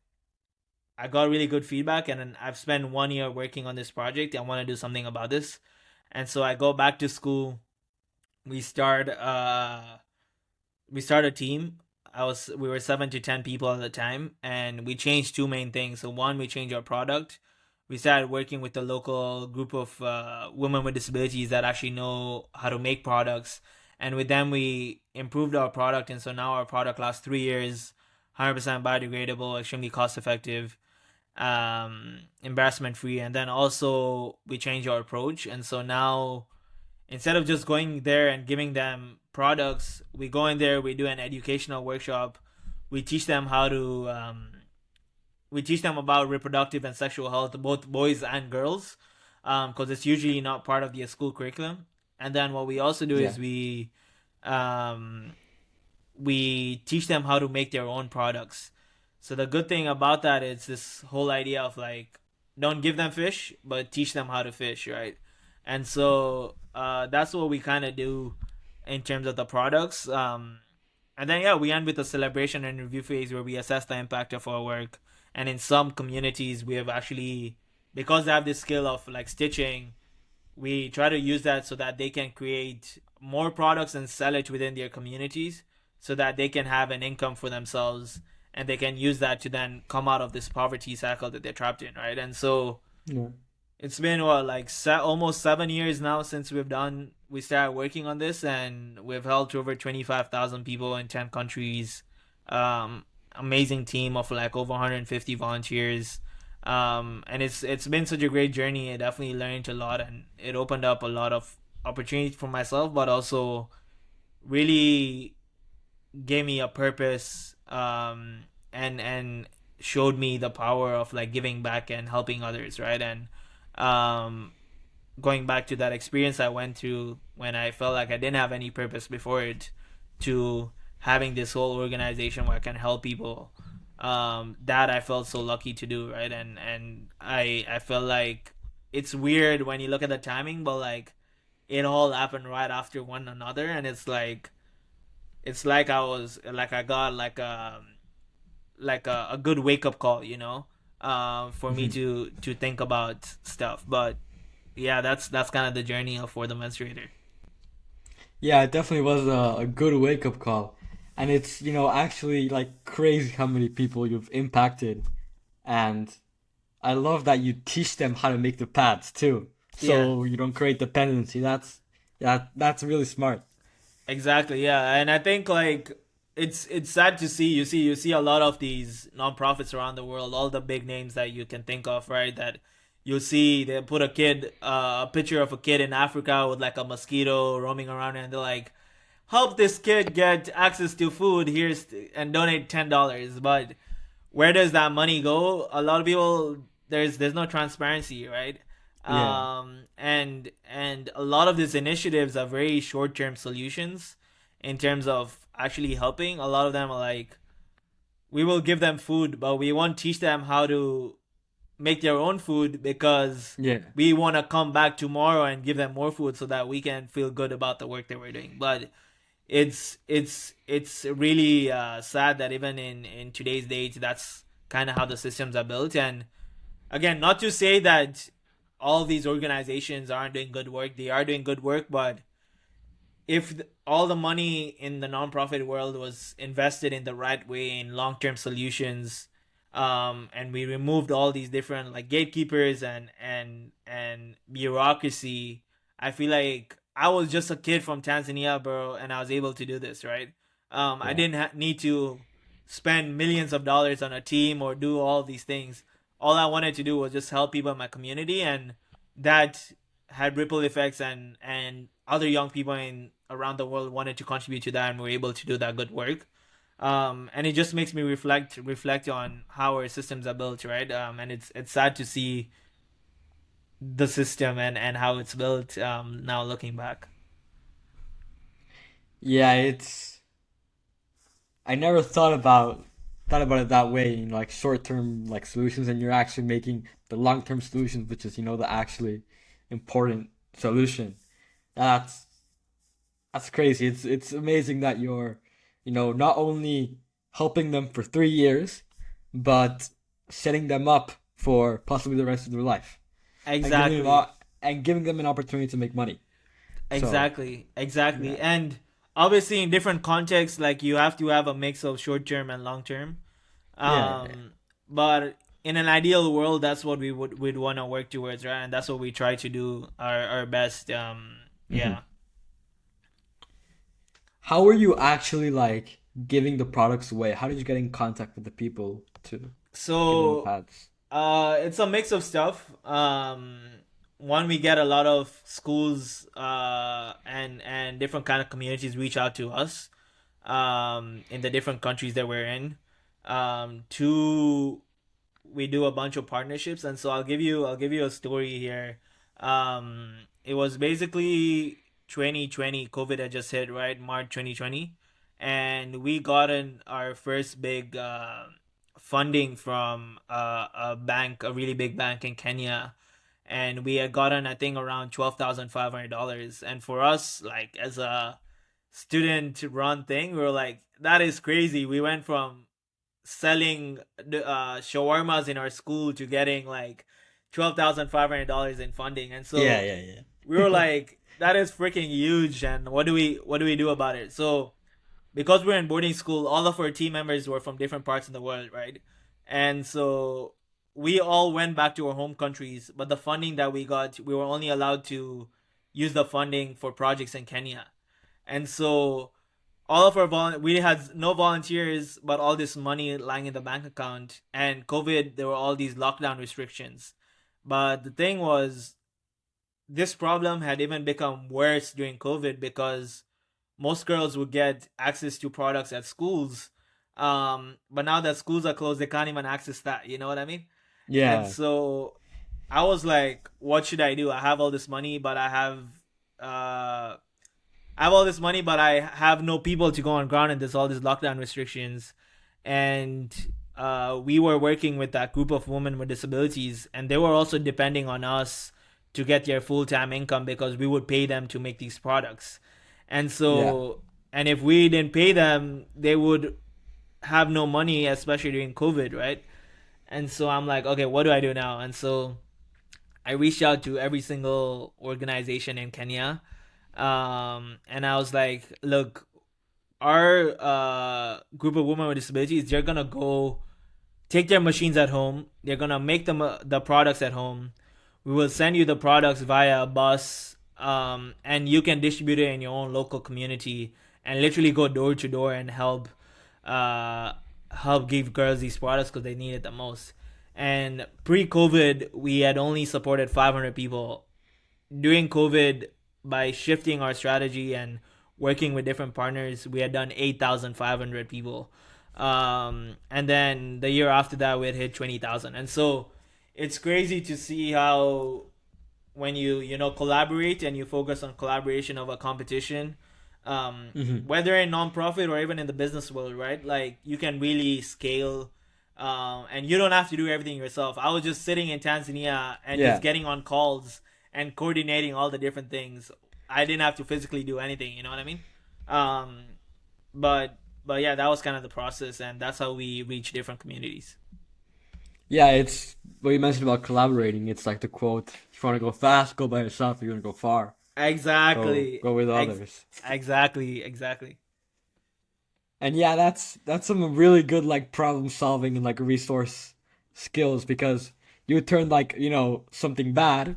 [SPEAKER 2] I got really good feedback, and then I've spent 1 year working on this project. I want to do something about this. And so I go back to school. We start we start a team. We were 7 to 10 people at the time, and we changed two main things. So one, we changed our product. We started working with a local group of women with disabilities that actually know how to make products, and with them we improved our product. And so now our product lasts 3 years, 100% biodegradable, extremely cost effective, embarrassment free. And then also we changed our approach, and so now instead of just going there and giving them products, we go in there, we do an educational workshop, we teach them how to we teach them about reproductive and sexual health, both boys and girls, because it's usually not part of the school curriculum. And then what we also do
[SPEAKER 1] Yeah.
[SPEAKER 2] is um, we teach them how to make their own products. So the good thing about that is this whole idea of like, don't give them fish, but teach them how to fish, right? And so that's what we kind of do in terms of the products. And then yeah, we end with a celebration and review phase where we assess the impact of our work. And in some communities, we have actually, because they have this skill of like stitching, we try to use that so that they can create more products and sell it within their communities, so that they can have an income for themselves, and they can use that to then come out of this poverty cycle that they're trapped in, right? And so
[SPEAKER 1] Yeah.
[SPEAKER 2] it's been what, like almost 7 years now since we started working on this, and we've helped over 25,000 people in 10 countries. Amazing team of like over 150 volunteers. And it's been such a great journey. I definitely learned a lot, and it opened up a lot of opportunities for myself, but also really gave me a purpose, and showed me the power of like giving back and helping others, right? And um going back to that experience I went through when I felt like I didn't have any purpose before it, to having this whole organization where I can help people, that I felt so lucky to do, right? And I felt like it's weird when you look at the timing, but like it all happened right after one another, and it's like I got like a good wake up call, for me
[SPEAKER 1] Mhm.
[SPEAKER 2] to think about stuff. But yeah, that's kind of the journey of For the Menstruator.
[SPEAKER 1] Yeah, it definitely was a good wake up call. And it's, actually like crazy how many people you've impacted. And I love that you teach them how to make the pads too.
[SPEAKER 2] Yeah,
[SPEAKER 1] So you don't create dependency. That's really smart.
[SPEAKER 2] exactly. Yeah, and I think like it's sad to see. You see a lot of these nonprofits around the world, all the big names that you can think of, right? That you'll see they put a picture of a kid in Africa with like a mosquito roaming around, and they're like, help this kid get access to food. And donate $10. But where does that money go? A lot of people, there's no transparency, right?
[SPEAKER 1] Yeah.
[SPEAKER 2] And a lot of these initiatives are very short term solutions in terms of actually helping. A lot of them are like, we will give them food, but we won't teach them how to make their own food, because
[SPEAKER 1] Yeah.
[SPEAKER 2] we want to come back tomorrow and give them more food so that we can feel good about the work that we're doing. But it's really sad that even in today's date, that's kind of how the systems are built. And again, not to say that all these organizations aren't doing good work. They are doing good work, but if all the money in the nonprofit world was invested in the right way in long-term solutions, and we removed all these different like gatekeepers and bureaucracy, I feel like I was just a kid from Tanzania, bro, and I was able to do this, right? I
[SPEAKER 1] Yeah.
[SPEAKER 2] didn't need to spend millions of dollars on a team or do all these things. All I wanted to do was just help people in my community, and that had ripple effects, and other young people in around the world wanted to contribute to that, and were able to do that good work. And it just makes me reflect on how our systems are built, right? And it's sad to see the system and how it's built, now looking back.
[SPEAKER 1] Yeah, it's I never thought about it that way, like short term like solutions, and you're actually making the long term solutions, which is, the actually important solution. That's that's crazy. It's amazing that you're, not only helping them for 3 years, but setting them up for possibly the rest of their life, and
[SPEAKER 2] Exactly.
[SPEAKER 1] giving them an opportunity to make money. So
[SPEAKER 2] Exactly.
[SPEAKER 1] yeah,
[SPEAKER 2] And obviously, in different contexts, like you have to have a mix of short term and long term.
[SPEAKER 1] yeah, yeah.
[SPEAKER 2] But in an ideal world, that's what we'd want to work towards, right? And that's what we try to do our best.
[SPEAKER 1] Hmm.
[SPEAKER 2] Yeah.
[SPEAKER 1] How are you actually like giving the products away? How did you get in contact with the people to give them the
[SPEAKER 2] So
[SPEAKER 1] pads?
[SPEAKER 2] it's a mix of stuff. One, we get a lot of schools and different kind of communities reach out to us in the different countries that we're in. Two, we do a bunch of partnerships, and so I'll give you a story here. It was basically 2020. COVID had just hit, right? March 2020, and we got in our first big funding from a bank, a really big bank in Kenya, and we had gotten, I think, around $12,500. And for us, like as a student run thing. We were like, that is crazy. We went from selling the shawarmas in our school to getting like $12,500 in funding, and
[SPEAKER 1] Yeah,
[SPEAKER 2] so
[SPEAKER 1] yeah,
[SPEAKER 2] we were
[SPEAKER 1] yeah.
[SPEAKER 2] like, that is freaking huge. And what do we do about it? So because we're in boarding school, all of our team members were from different parts of the world, right? And so we all went back to our home countries, but the funding that we got, we were only allowed to use the funding for projects in Kenya. And so all of we had no volunteers, but all this money lying in the bank account. And COVID, there were all these lockdown restrictions. But the thing was, this problem had even become worse during COVID because most girls would get access to products at schools. But now that schools are closed, they can't even access that. You know what I mean? And
[SPEAKER 1] Yeah.
[SPEAKER 2] so I was like, what should I do? I have all this money, but uh I have all this money, but I have no people to go on ground, and there's all these lockdown restrictions. And we were working with that group of women with disabilities, and they were also depending on us to get their full time income because we would pay them to make these products. And
[SPEAKER 1] Yeah.
[SPEAKER 2] so, and if we didn't pay them, they would have no money, especially during COVID, right? And so I'm like, okay, what do I do now? And so I reached out to every single organization in Kenya, and I was like, look, our group of women with disabilities, they're gonna go take their machines at home. They're gonna make them the products at home. We will send you the products via a bus, and you can distribute it in your own local community and literally go door to door and uh, help give girls these products because they need it the most. And pre-COVID, we had only supported 500 people. During COVID, by shifting our strategy and working with different partners, we had done 8,500 people. And then the year after that, we had hit 20,000. And so it's crazy to see how when you collaborate and you focus on collaboration of a competition,
[SPEAKER 1] Hmm.
[SPEAKER 2] whether in nonprofit or even in the business world, right? Like you can really scale, and you don't have to do everything yourself. I was just sitting in Tanzania and just
[SPEAKER 1] Yeah.
[SPEAKER 2] getting on calls and coordinating all the different things. I didn't have to physically do anything. You know what I mean? Um, but yeah, that was kind of the process, and that's how we reach different communities.
[SPEAKER 1] Yeah, it's what you mentioned about collaborating. It's like the quote, if you want to go fast, go by yourself. If you want to go far,
[SPEAKER 2] Exactly.
[SPEAKER 1] go with others.
[SPEAKER 2] Exactly.
[SPEAKER 1] And yeah, that's some really good like problem solving and like resource skills because you would turn like, something bad,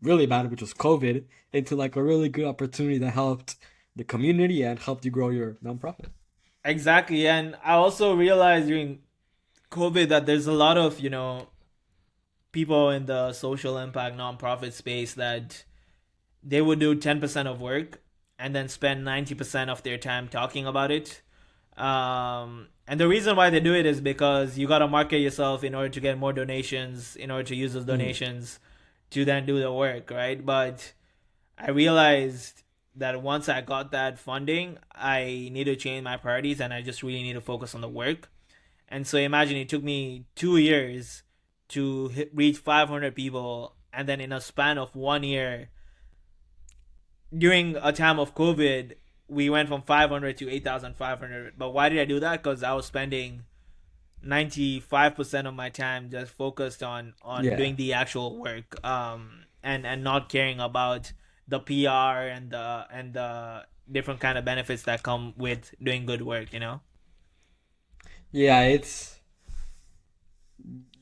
[SPEAKER 1] really bad, which was COVID, into like a really good opportunity that helped the community and helped you grow your nonprofit.
[SPEAKER 2] Exactly. And I also realized during COVID that there's a lot of, people in the social impact nonprofit space that they would do 10% of work and then spend 90% of their time talking about it. And the reason why they do it is because you got to market yourself in order to get more donations, in order to use those
[SPEAKER 1] Mhm.
[SPEAKER 2] donations to then do the work, right? But I realized that once I got that funding, I need to change my priorities and I just really need to focus on the work. And so imagine it took me 2 years to reach 500 people, and then in a span of 1 year, during a time of COVID, we went from 500 to 8,500. But why did I do that? Because I was spending 95% of my time just focused on
[SPEAKER 1] Yeah.
[SPEAKER 2] doing the actual work, and not caring about the PR and the different kind of benefits that come with doing good work.
[SPEAKER 1] Yeah,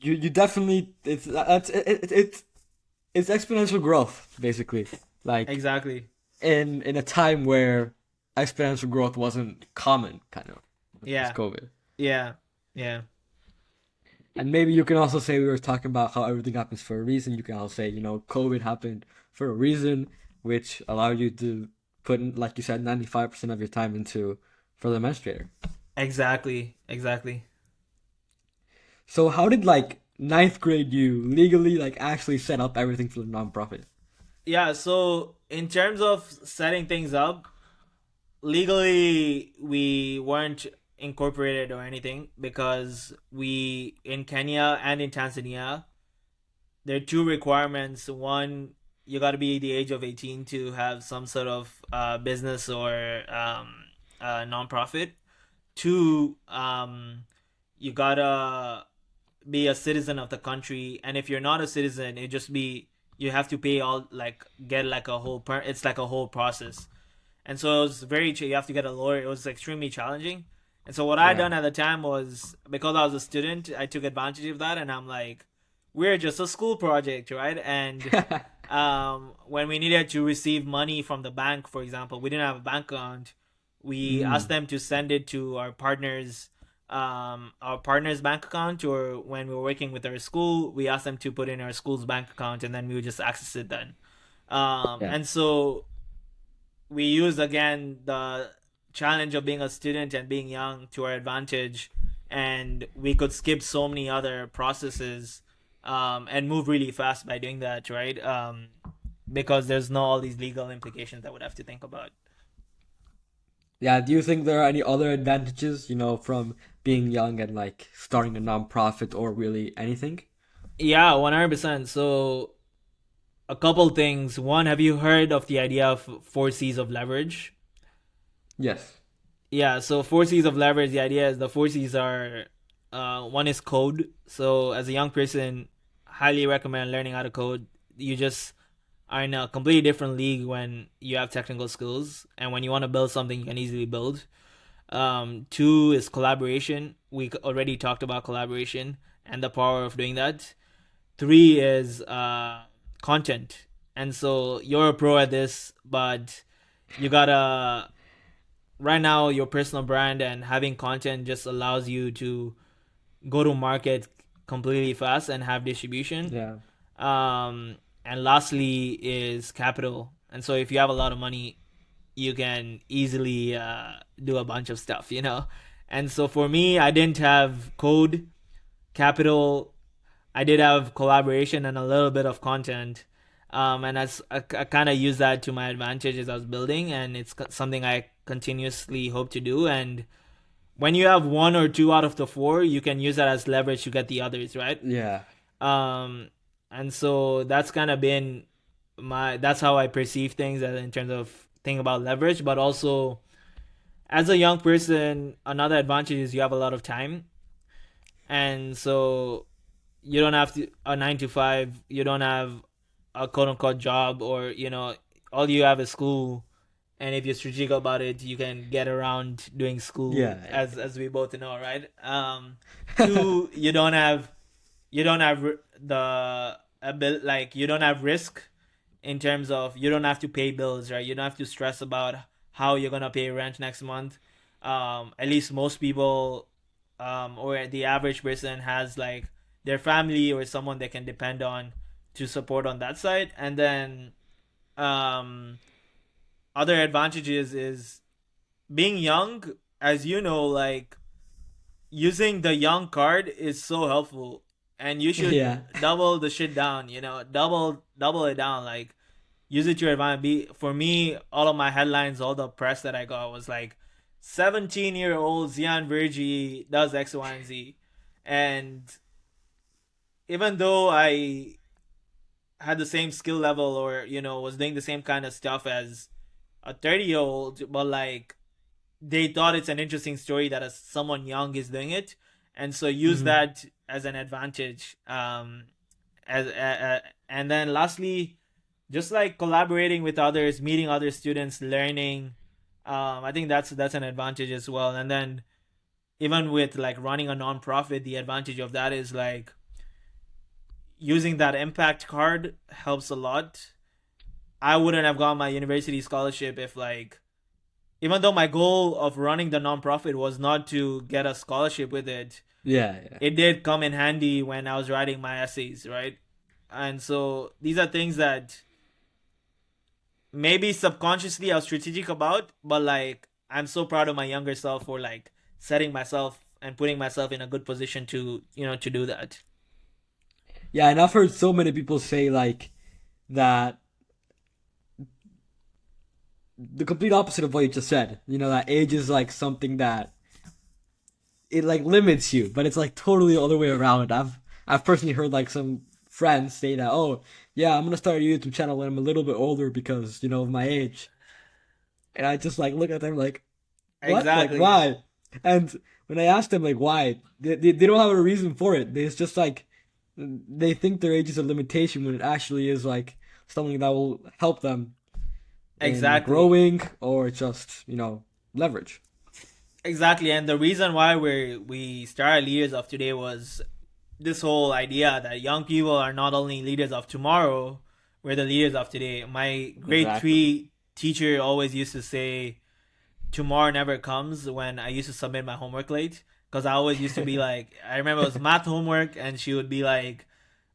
[SPEAKER 1] you definitely it's exponential growth basically. Like
[SPEAKER 2] Exactly.
[SPEAKER 1] in a time where exponential growth wasn't common, kind of, which was
[SPEAKER 2] Yeah.
[SPEAKER 1] COVID.
[SPEAKER 2] Yeah. Yeah.
[SPEAKER 1] And maybe you can also say we were talking about how everything happens for a reason. You can also say, COVID happened for a reason, which allowed you to put in, like you said, 95% of your time into for the menstruator.
[SPEAKER 2] Exactly.
[SPEAKER 1] So how did like ninth grade you legally like actually set up everything for the nonprofit?
[SPEAKER 2] Yeah, so in terms of setting things up, legally we weren't incorporated or anything because we in Kenya and in Tanzania, there are two requirements. One, you got to be the age of 18 to have some sort of business or nonprofit. Two, you gotta be a citizen of the country, and if you're not a citizen, it just be you have to pay all like get like a whole it's like a whole process. And so it was you have to get a lawyer. It was extremely challenging. And so what I
[SPEAKER 1] Yeah.
[SPEAKER 2] done at the time was, because I was a student, I took advantage of that, and I'm like, we're just a school project, right? And when we needed to receive money from the bank, for example, we didn't have a bank account. We asked
[SPEAKER 1] Mm.
[SPEAKER 2] them to send it to our partner's bank account, or when we were working with our school, we asked them to put in our school's bank account, and then we would just access it then.
[SPEAKER 1] Yeah.
[SPEAKER 2] And so we used again the challenge of being a student and being young to our advantage, and we could skip so many other processes, and move really fast by doing that, right? Because there's no all these legal implications that would have to think about.
[SPEAKER 1] Yeah, do you think there are any other advantages, from being young and like starting a nonprofit or really anything?
[SPEAKER 2] Yeah, 100%. So a couple things. One, have you heard of the idea of four C's of leverage?
[SPEAKER 1] Yes.
[SPEAKER 2] Yeah, so four C's of leverage, the idea is the four C's are, one is code. So as a young person, highly recommend learning how to code. You just are in a completely different league when you have technical skills, and when you want to build something, you can easily build. Two is collaboration. We already talked about collaboration and the power of doing that. Three is content. And so you're a pro at this, but you gotta, right now, your personal brand and having content just allows you to go to market completely fast and have distribution.
[SPEAKER 1] Yeah.
[SPEAKER 2] And lastly is capital. And so if you have a lot of money, you can easily do a bunch of stuff, you know? And so for me, I didn't have code, capital, I did have collaboration and a little bit of content. And I kind of use that to my advantage as I was building, and it's something I continuously hope to do. And when you have one or two out of the four, you can use that as leverage to get the others, right?
[SPEAKER 1] Yeah.
[SPEAKER 2] Um, and so that's kind of been that's how I perceive things in terms of thinking about leverage, but also as a young person, another advantage is you have a lot of time. And so you don't have to a 9 to 5, you don't have a quote unquote job, or all you have is school. And if you're strategic about it, you can get around doing school,
[SPEAKER 1] Yeah.
[SPEAKER 2] as we both know, right? Two, you don't have the like you don't have risk in terms of you don't have to pay bills, right? You don't have to stress about how you're gonna pay rent next month. At least most people, or the average person has like their family or someone they can depend on to support on that side. And then, um, other advantages is being young, as you know, like using the young card is so helpful, and you should
[SPEAKER 1] Yeah.
[SPEAKER 2] double the shit down, double it down, like use it to your advantage. For me, all of my headlines, all the press that I got was like 17-year-old Ziyaan Virji does X, Y, and Z. And even though I had the same skill level, or was doing the same kind of stuff as a 30-year-old, but like they thought it's an interesting story that someone young is doing it, and so use
[SPEAKER 1] Hmm.
[SPEAKER 2] that as an advantage. And then lastly, just like collaborating with others, meeting other students, learning. I think that's an advantage as well. And then even with like running a nonprofit, the advantage of that is like using that impact card helps a lot. I wouldn't have gotten my university scholarship if like, even though my goal of running the nonprofit was not to get a scholarship with it,
[SPEAKER 1] Yeah. Yeah.
[SPEAKER 2] it did come in handy when I was writing my essays, right? And so these are things that maybe subconsciously I was strategic about, but like I'm so proud of my younger self for like setting myself and putting myself in a good position to do that.
[SPEAKER 1] Yeah, and I've heard so many people say like that the complete opposite of what you just said. That age is like something that it like limits you, but it's like totally the other way around. I've personally heard like some friends say that, oh yeah, I'm gonna start a YouTube channel when I'm a little bit older because of my age. And I just like look at them like, what? Like
[SPEAKER 2] Exactly.
[SPEAKER 1] why? And when I asked them like why, they don't have a reason for it. It's just like they think their age is a limitation when it actually is like something that will help them in
[SPEAKER 2] Exactly.
[SPEAKER 1] growing or just, leverage.
[SPEAKER 2] Exactly. And the reason why we started Leaders of Today was this whole idea that young people are not only leaders of tomorrow, we're the leaders of today. My grade
[SPEAKER 1] Exactly.
[SPEAKER 2] 3 teacher always used to say, tomorrow never comes, when I used to submit my homework late. Because I always used to be like, I remember it was math homework, and she would be like,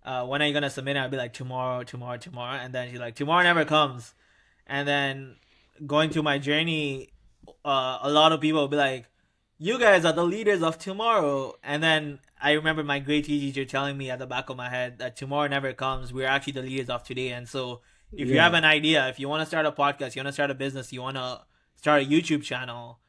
[SPEAKER 2] when are you going to submit it? I'd be like, tomorrow, tomorrow, tomorrow. And then she's like, tomorrow never comes. And then going through my journey, a lot of people will be like, "You guys are the leaders of tomorrow." And then I remember my grade teacher telling me at the back of my head that tomorrow never comes. We're actually the leaders of today. And so, if you have
[SPEAKER 1] Yeah.
[SPEAKER 2] an idea, if you want to start a podcast, you want to start a business, you want to start a YouTube channel,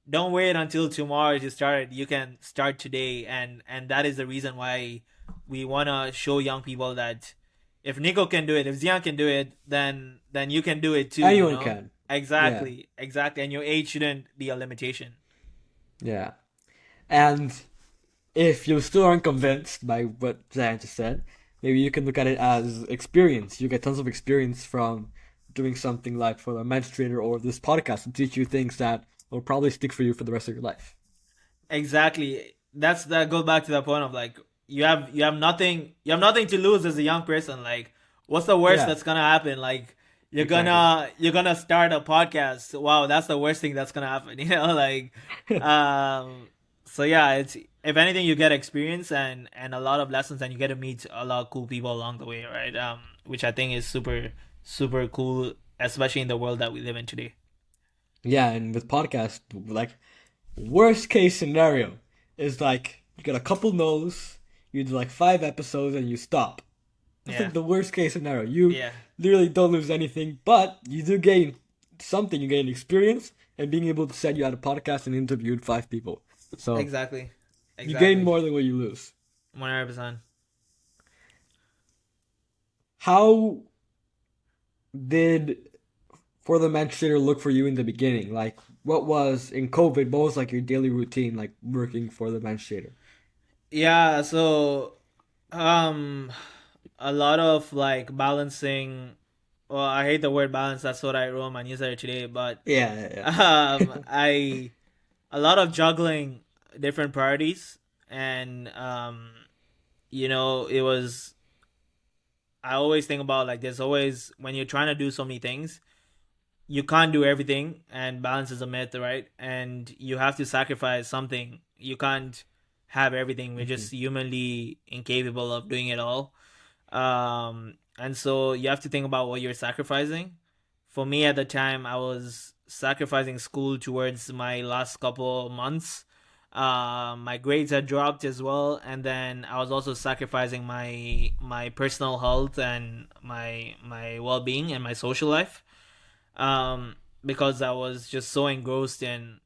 [SPEAKER 2] don't wait until tomorrow to start it. You can start today, and that is the reason why we want to show young people that if Nico can do it, if Ziyaan can do it, then you can do it too. You
[SPEAKER 1] Anyone
[SPEAKER 2] know
[SPEAKER 1] can. Yeah.
[SPEAKER 2] exactly, exactly, and your age shouldn't be a limitation.
[SPEAKER 1] Yeah. And if you still aren't convinced by what Zan just said, maybe you can look at it as experience. You get tons of experience from doing something like for a menstruator or this podcast to teach you things that will probably stick for you for the rest of your life.
[SPEAKER 2] Exactly. That goes back to the point of like you have nothing to lose as a young person. Like, what's the worst
[SPEAKER 1] Yeah,
[SPEAKER 2] that's gonna happen? Like, you're
[SPEAKER 1] exactly.
[SPEAKER 2] gonna you're gonna start a podcast. Wow, that's the worst thing that's gonna happen. Like, um. So yeah, it's, if anything, you get experience and a lot of lessons, and you get to meet a lot of cool people along the way, right? Which I think is super super cool, especially in the world that we live in today.
[SPEAKER 1] Yeah, and with podcast, like worst case scenario is like you get a couple no's, you do like 5 episodes and you stop. That's
[SPEAKER 2] Yeah.
[SPEAKER 1] like the worst case scenario. You
[SPEAKER 2] Yeah.
[SPEAKER 1] literally don't lose anything, but you do gain something. You gain experience and being able to set you out a podcast and interviewed 5 people. So
[SPEAKER 2] Exactly.
[SPEAKER 1] you gain
[SPEAKER 2] Exactly.
[SPEAKER 1] more than what you lose.
[SPEAKER 2] 100%.
[SPEAKER 1] How did For the Manchester look for you in the beginning? Like, what was in COVID? What was like your daily routine, like working for the Manchester?
[SPEAKER 2] Yeah, so um a lot of like balancing, well, I hate the word balance, that's what I wrote in my newsletter today, but
[SPEAKER 1] Yeah,
[SPEAKER 2] I a lot of juggling different priorities, and it was, I always think about like, there's always, when you're trying to do so many things, you can't do everything, and balance is a myth, right? And you have to sacrifice something. You can't have everything. We're
[SPEAKER 1] yeah.
[SPEAKER 2] just humanly incapable of doing it all. And so you have to think about what you're sacrificing. For me at the time, I was sacrificing school towards my last couple months. My grades had dropped as well, and then I was also sacrificing my personal health and my well being and my social life, because I was just so engrossed in.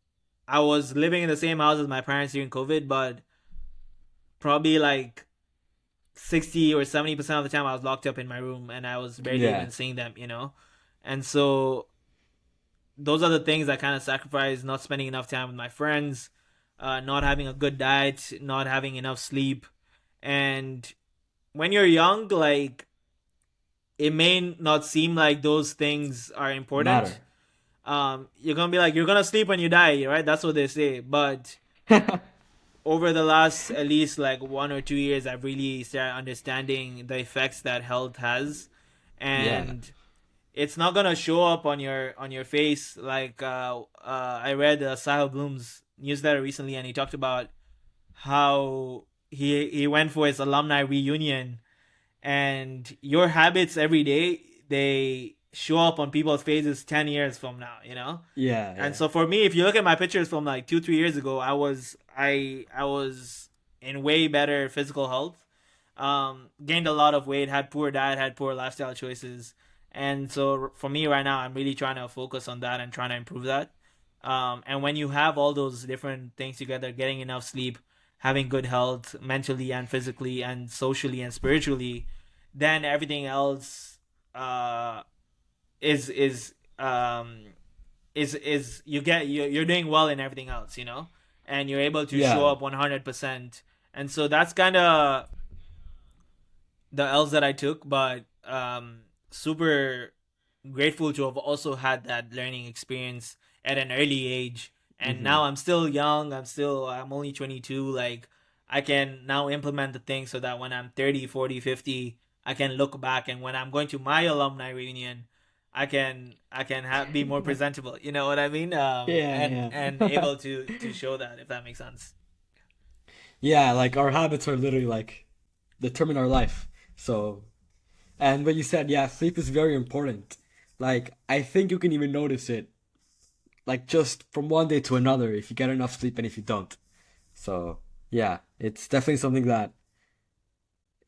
[SPEAKER 2] I was living in the same house as my parents during COVID, but probably like 60 or 70% of the time I was locked up in my room, and I was barely
[SPEAKER 1] Yeah.
[SPEAKER 2] even seeing them. And so those are the things I kind of sacrificed: not spending enough time with my friends, not having a good diet, not having enough sleep. And when you're young, like, it may not seem like those things are important.
[SPEAKER 1] Matter.
[SPEAKER 2] You're gonna be like, you're gonna sleep when you die, right? That's what they say. But over the last at least like 1 or 2 years, I've really started understanding the effects that health has,
[SPEAKER 1] Yeah.
[SPEAKER 2] and it's not gonna show up on your face. Like, I read Sahil Bloom's newsletter recently, and he talked about how he went for his alumni reunion, and your habits every day, they show up on people's faces 10 years from now.
[SPEAKER 1] Yeah,
[SPEAKER 2] And
[SPEAKER 1] yeah.
[SPEAKER 2] so for me, if you look at my pictures from like 2 3 years ago, I was in way better physical health, gained a lot of weight, had poor diet, had poor lifestyle choices. And so for me right now, I'm really trying to focus on that and trying to improve that. And when you have all those different things together, getting enough sleep, having good health mentally and physically and socially and spiritually, then everything else uh, is is you're doing well in everything else, and you're able to show
[SPEAKER 1] Yeah.
[SPEAKER 2] up 100%. And so that's kind of the L's that I took, but super grateful to have also had that learning experience at an early age. And
[SPEAKER 1] Hmm.
[SPEAKER 2] now I'm still young. I'm only 22. Like, I can now implement the things so that when I'm 30, 40, 50, I can look back, and when I'm going to my alumni reunion, be more presentable. You know what I mean?
[SPEAKER 1] Yeah,
[SPEAKER 2] And
[SPEAKER 1] yeah.
[SPEAKER 2] able to show that, if that makes sense.
[SPEAKER 1] Yeah, like our habits are literally like determine our life. So, and what you said, yeah, sleep is very important. Like, I think you can even notice it, like just from one day to another, if you get enough sleep and if you don't. So, yeah, it's definitely something that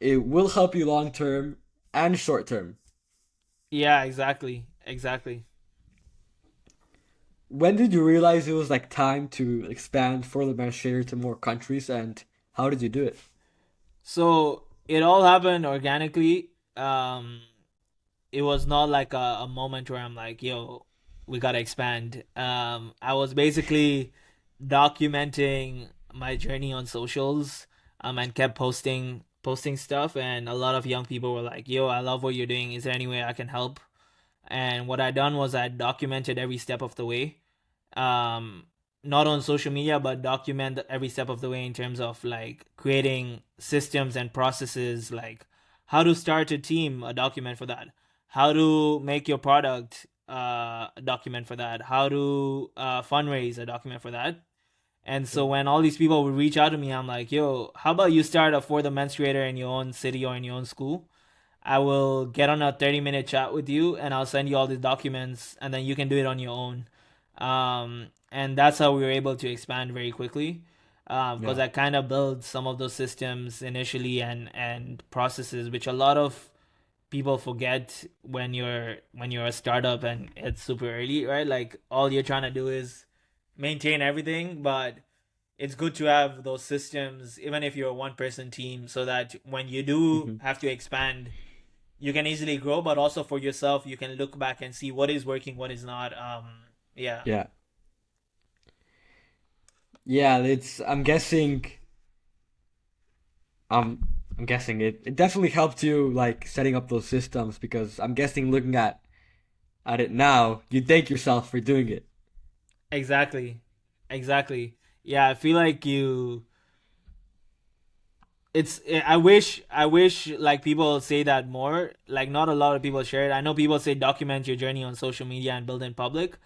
[SPEAKER 1] it will help you long term and short term.
[SPEAKER 2] Yeah, exactly, exactly.
[SPEAKER 1] When did you realize it was like time to expand further menstruator to more countries, and how did you do it?
[SPEAKER 2] So it all happened organically. It was not like a moment where I'm like, yo, we gotta expand. I was basically documenting my journey on socials, and kept posting stuff, and a lot of young people were like, yo, I love what you're doing. Is there any way I can help? And what I done was I documented every step of the way. Um, Not on social media, but document every step of the way in terms of like creating systems and processes, like how to start a team, a document for that. How to make your product, a document for that. How to fundraise, a document for that. And so
[SPEAKER 1] Yeah.
[SPEAKER 2] when all these people would reach out to me, I'm like, yo, how about you start a For the Menstruator in your own city or in your own school? I will get on a 30-minute chat with you, and I'll send you all these documents, and then you can do it on your own. And that's how we were able to expand very quickly, because
[SPEAKER 1] Yeah.
[SPEAKER 2] I kind of built some of those systems initially, and processes, which a lot of people forget when you're a startup and it's super early, right? Like, all you're trying to do is maintain everything, but it's good to have those systems, even if you're a one person team, so that when you do
[SPEAKER 1] Hmm.
[SPEAKER 2] have to expand, you can easily grow, but also for yourself, you can look back and see what is working, what is not. Yeah,
[SPEAKER 1] Yeah. Yeah, it's um I'm guessing it definitely helped you like setting up those systems because I'm guessing looking at it now, you thank yourself for doing it.
[SPEAKER 2] exactly, exactly. Yeah, I feel like I wish like people say that more. Like, not a lot of people share it. I know people say document your journey on social media and build in public.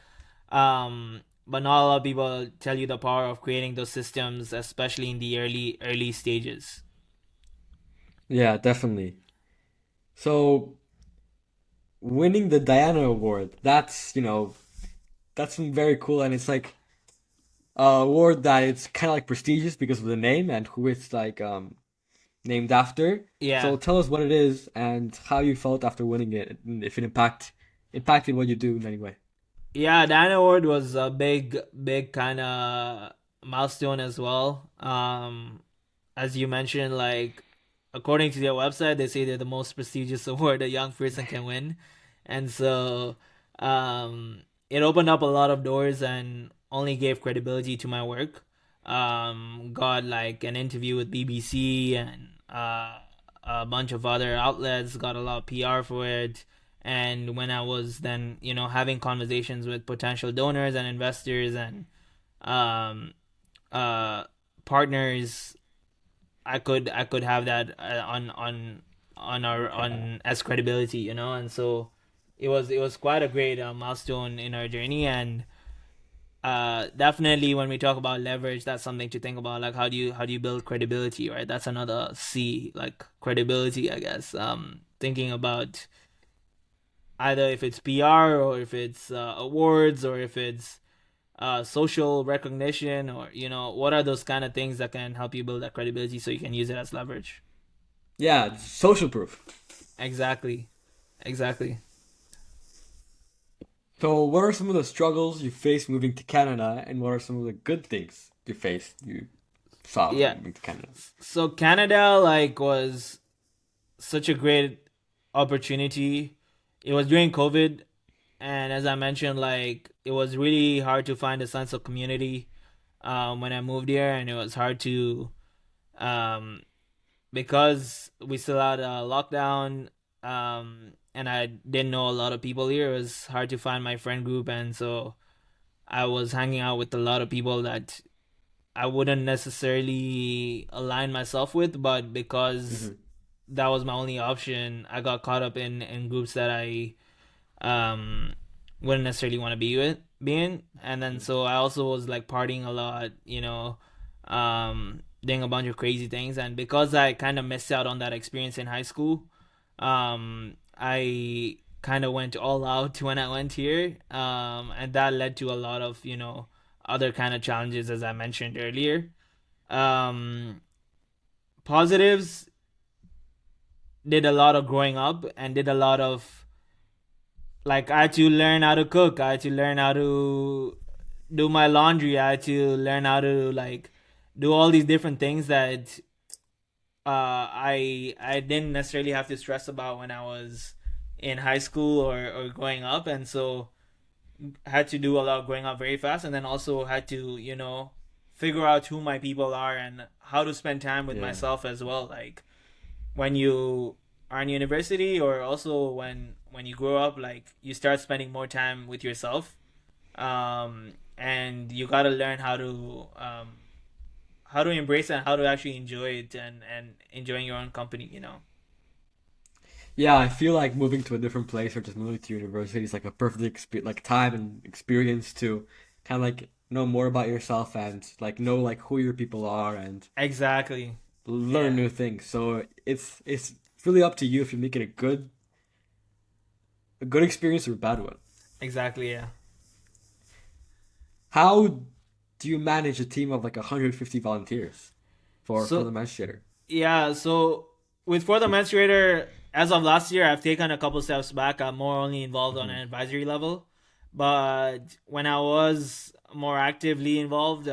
[SPEAKER 2] But not a lot of people tell you the power of creating those systems, especially in the early stages.
[SPEAKER 1] Yeah, definitely. So winning the Diana Award, that's very cool and it's like a award that it's kind of like prestigious because of the name and who it's like named after.
[SPEAKER 2] Yeah.
[SPEAKER 1] So tell us what it is and how you felt after winning it, and if it impacted what you do in any way.
[SPEAKER 2] Yeah, the Anna Award was a big kind of milestone as well. As you mentioned, like, according to their website, they say they're the most prestigious award a young person can win, and so it opened up a lot of doors and only gave credibility to my work. Got like an interview with BBC and a bunch of other outlets. Got a lot of PR for it. And when I was then, having conversations with potential donors and investors and um, uh, partners, I could have that on our
[SPEAKER 1] Yeah.
[SPEAKER 2] on as credibility, and so it was quite a great milestone in our journey. And definitely when we talk about leverage, that's something to think about. Like, how do you build credibility, right? That's another C, like credibility, I guess. Thinking about either if it's PR or if it's awards or if it's social recognition, or what are those kind of things that can help you build that credibility so you can use it as leverage.
[SPEAKER 1] Yeah, it's social proof.
[SPEAKER 2] Exactly, exactly.
[SPEAKER 1] So what are some of the struggles you faced moving to Canada and what are some of the good things you saw when
[SPEAKER 2] Yeah.
[SPEAKER 1] moving to Canada?
[SPEAKER 2] So Canada, like, was such a great opportunity. It was during COVID, and as I mentioned, like it was really hard to find a sense of community when I moved here, and it was hard to um, because we still had a lockdown, and I didn't know a lot of people here. It was hard to find my friend group, and so I was hanging out with a lot of people that I wouldn't necessarily align myself with, but because
[SPEAKER 1] Hmm.
[SPEAKER 2] that was my only option, I got caught up in groups that I um wouldn't necessarily want to be in. And then so I also was like partying a lot, doing a bunch of crazy things. And because I kind of missed out on that experience in high school, I kind of went all out when I went here, and that led to a lot of other kind of challenges, as I mentioned earlier. um Positives: did a lot of growing up and did a lot of, like, I had to learn how to cook. I had to learn how to do my laundry. I had to learn how to like do all these different things that I didn't necessarily have to stress about when I was in high school or growing up, and so had to do a lot of growing up very fast, and then also had to figure out who my people are and how to spend time with
[SPEAKER 1] Yeah.
[SPEAKER 2] myself as well. Like when you are in university, or also when you grow up, like you start spending more time with yourself, and you got to learn how to embrace it and how to actually enjoy it, and enjoying your own company.
[SPEAKER 1] Yeah, I feel like moving to a different place or just moving to university is like a perfect like time and experience to kind of like know more about yourself and like know like who your people are and
[SPEAKER 2] Exactly.
[SPEAKER 1] learn
[SPEAKER 2] Yeah.
[SPEAKER 1] new things. So it's really up to you if you make it a good experience or a bad one.
[SPEAKER 2] Exactly. Yeah.
[SPEAKER 1] How do you manage a team of like 150 volunteers for the
[SPEAKER 2] So
[SPEAKER 1] menstruator?
[SPEAKER 2] yeah. So with For the Menstruator, as of last year, I've taken a couple steps back. I'm more only involved on
[SPEAKER 1] Hmm.
[SPEAKER 2] an advisory level, but when I was more actively involved,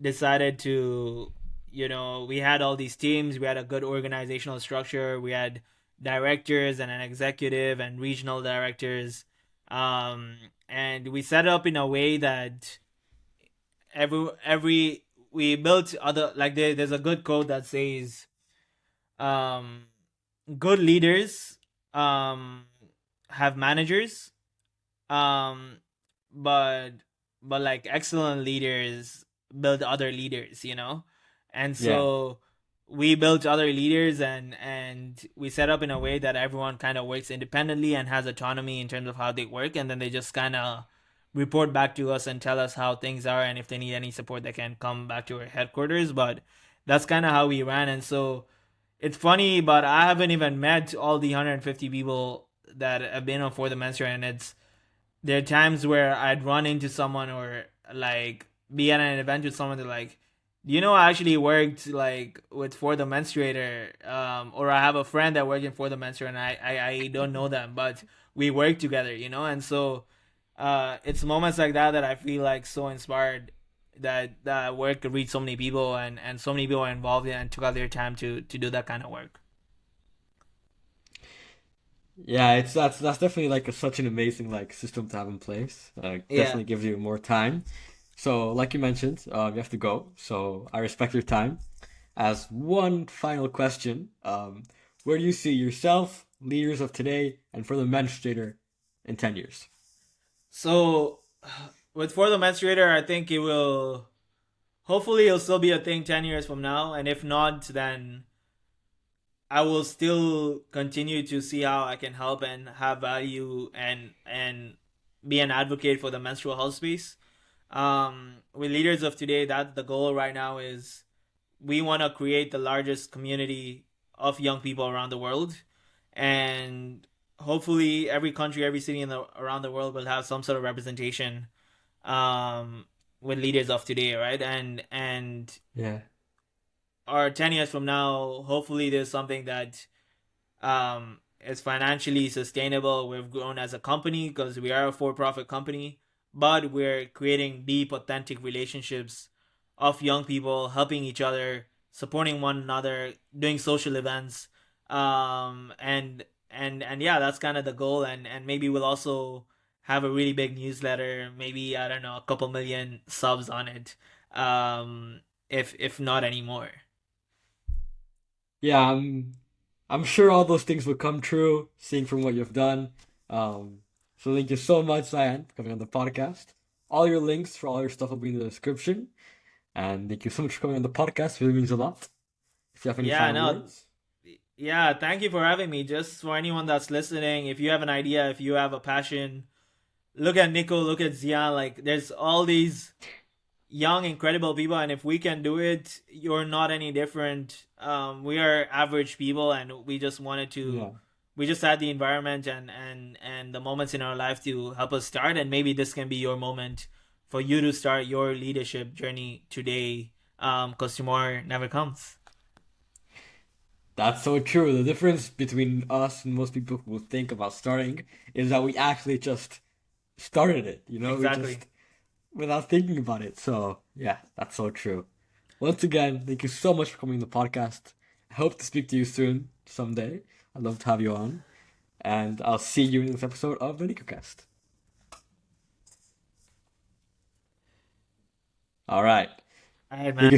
[SPEAKER 2] decided to, we had all these teams. We had a good organizational structure. We had directors and an executive and regional directors, um, and we set it up in a way that every we built other, like, there's a good quote that says, um, good leaders um, have managers, um, but like excellent leaders build other leaders. And
[SPEAKER 1] Yeah.
[SPEAKER 2] so we built other leaders, and we set up in a way that everyone kind of works independently and has autonomy in terms of how they work, and then they just kind of report back to us and tell us how things are, and if they need any support they can come back to our headquarters. But that's kind of how we ran. And so it's funny, but I haven't even met all the 150 people that have been on For the Mentor, and there are times where I'd run into someone, or like be at an event with someone. They're like, I actually worked like with For the Menstruator, or I have a friend that worked in For the Menstruator, and I don't know them, but we work together. And so it's moments like that that I feel like so inspired, that work could reach so many people, and so many people are involved in and took out their time to do that kind of work.
[SPEAKER 1] Yeah, it's that's definitely like such an amazing like system to have in place.
[SPEAKER 2] Yeah.
[SPEAKER 1] Definitely gives you more time. So, like you mentioned, you have to go. So I respect your time. As one final question, where do you see yourself, leaders of today, and for the menstruator in 10 years?
[SPEAKER 2] So with For the Menstruator, I think it will. Hopefully, it'll still be a thing 10 years from now, and if not, then I will still continue to see how I can help and have value, and be an advocate for the menstrual health space. With leaders of today, that the goal right now is we want to create the largest community of young people around the world, and hopefully every country, every city around the world will have some sort of representation, um, with leaders of today, right? And
[SPEAKER 1] Yeah.
[SPEAKER 2] or 10 years from now, hopefully there's something that is financially sustainable. We've grown as a company because we are a for-profit company, but we're creating deep, authentic relationships of young people helping each other, supporting one another, doing social events, and and yeah, that's kind of the goal. And maybe we'll also have a really big newsletter. Maybe, I don't know, a couple million subs on it. If not anymore.
[SPEAKER 1] Yeah, I'm sure all those things will come true, seeing from what you've done. Um, so thank you so much, Ziyaan, for coming on the podcast. All your links for all your stuff will be in the description. And thank you so much for coming on the podcast. It really means a lot. If you have any
[SPEAKER 2] Yeah,
[SPEAKER 1] final
[SPEAKER 2] no,
[SPEAKER 1] words.
[SPEAKER 2] yeah, thank you for having me. Just for anyone that's listening, if you have an idea, if you have a passion, look at Nico, look at Ziyaan. Like, there's all these young, incredible people, and if we can do it, you're not any different. We are average people, and we just wanted to.
[SPEAKER 1] Yeah.
[SPEAKER 2] We just had the environment and the moments in our life to help us start, and maybe this can be your moment for you to start your leadership journey today. Because tomorrow never comes.
[SPEAKER 1] That's so true. The difference between us and most people who think about starting is that we actually just started it. We
[SPEAKER 2] Exactly.
[SPEAKER 1] just without thinking about it. So yeah, that's so true. Once again, thank you so much for coming to the podcast. I hope to speak to you soon, someday. I'd love to have you on. And I'll see you in this episode of the NicoCast. All right.
[SPEAKER 2] All right,
[SPEAKER 1] Thank
[SPEAKER 2] man.
[SPEAKER 1] you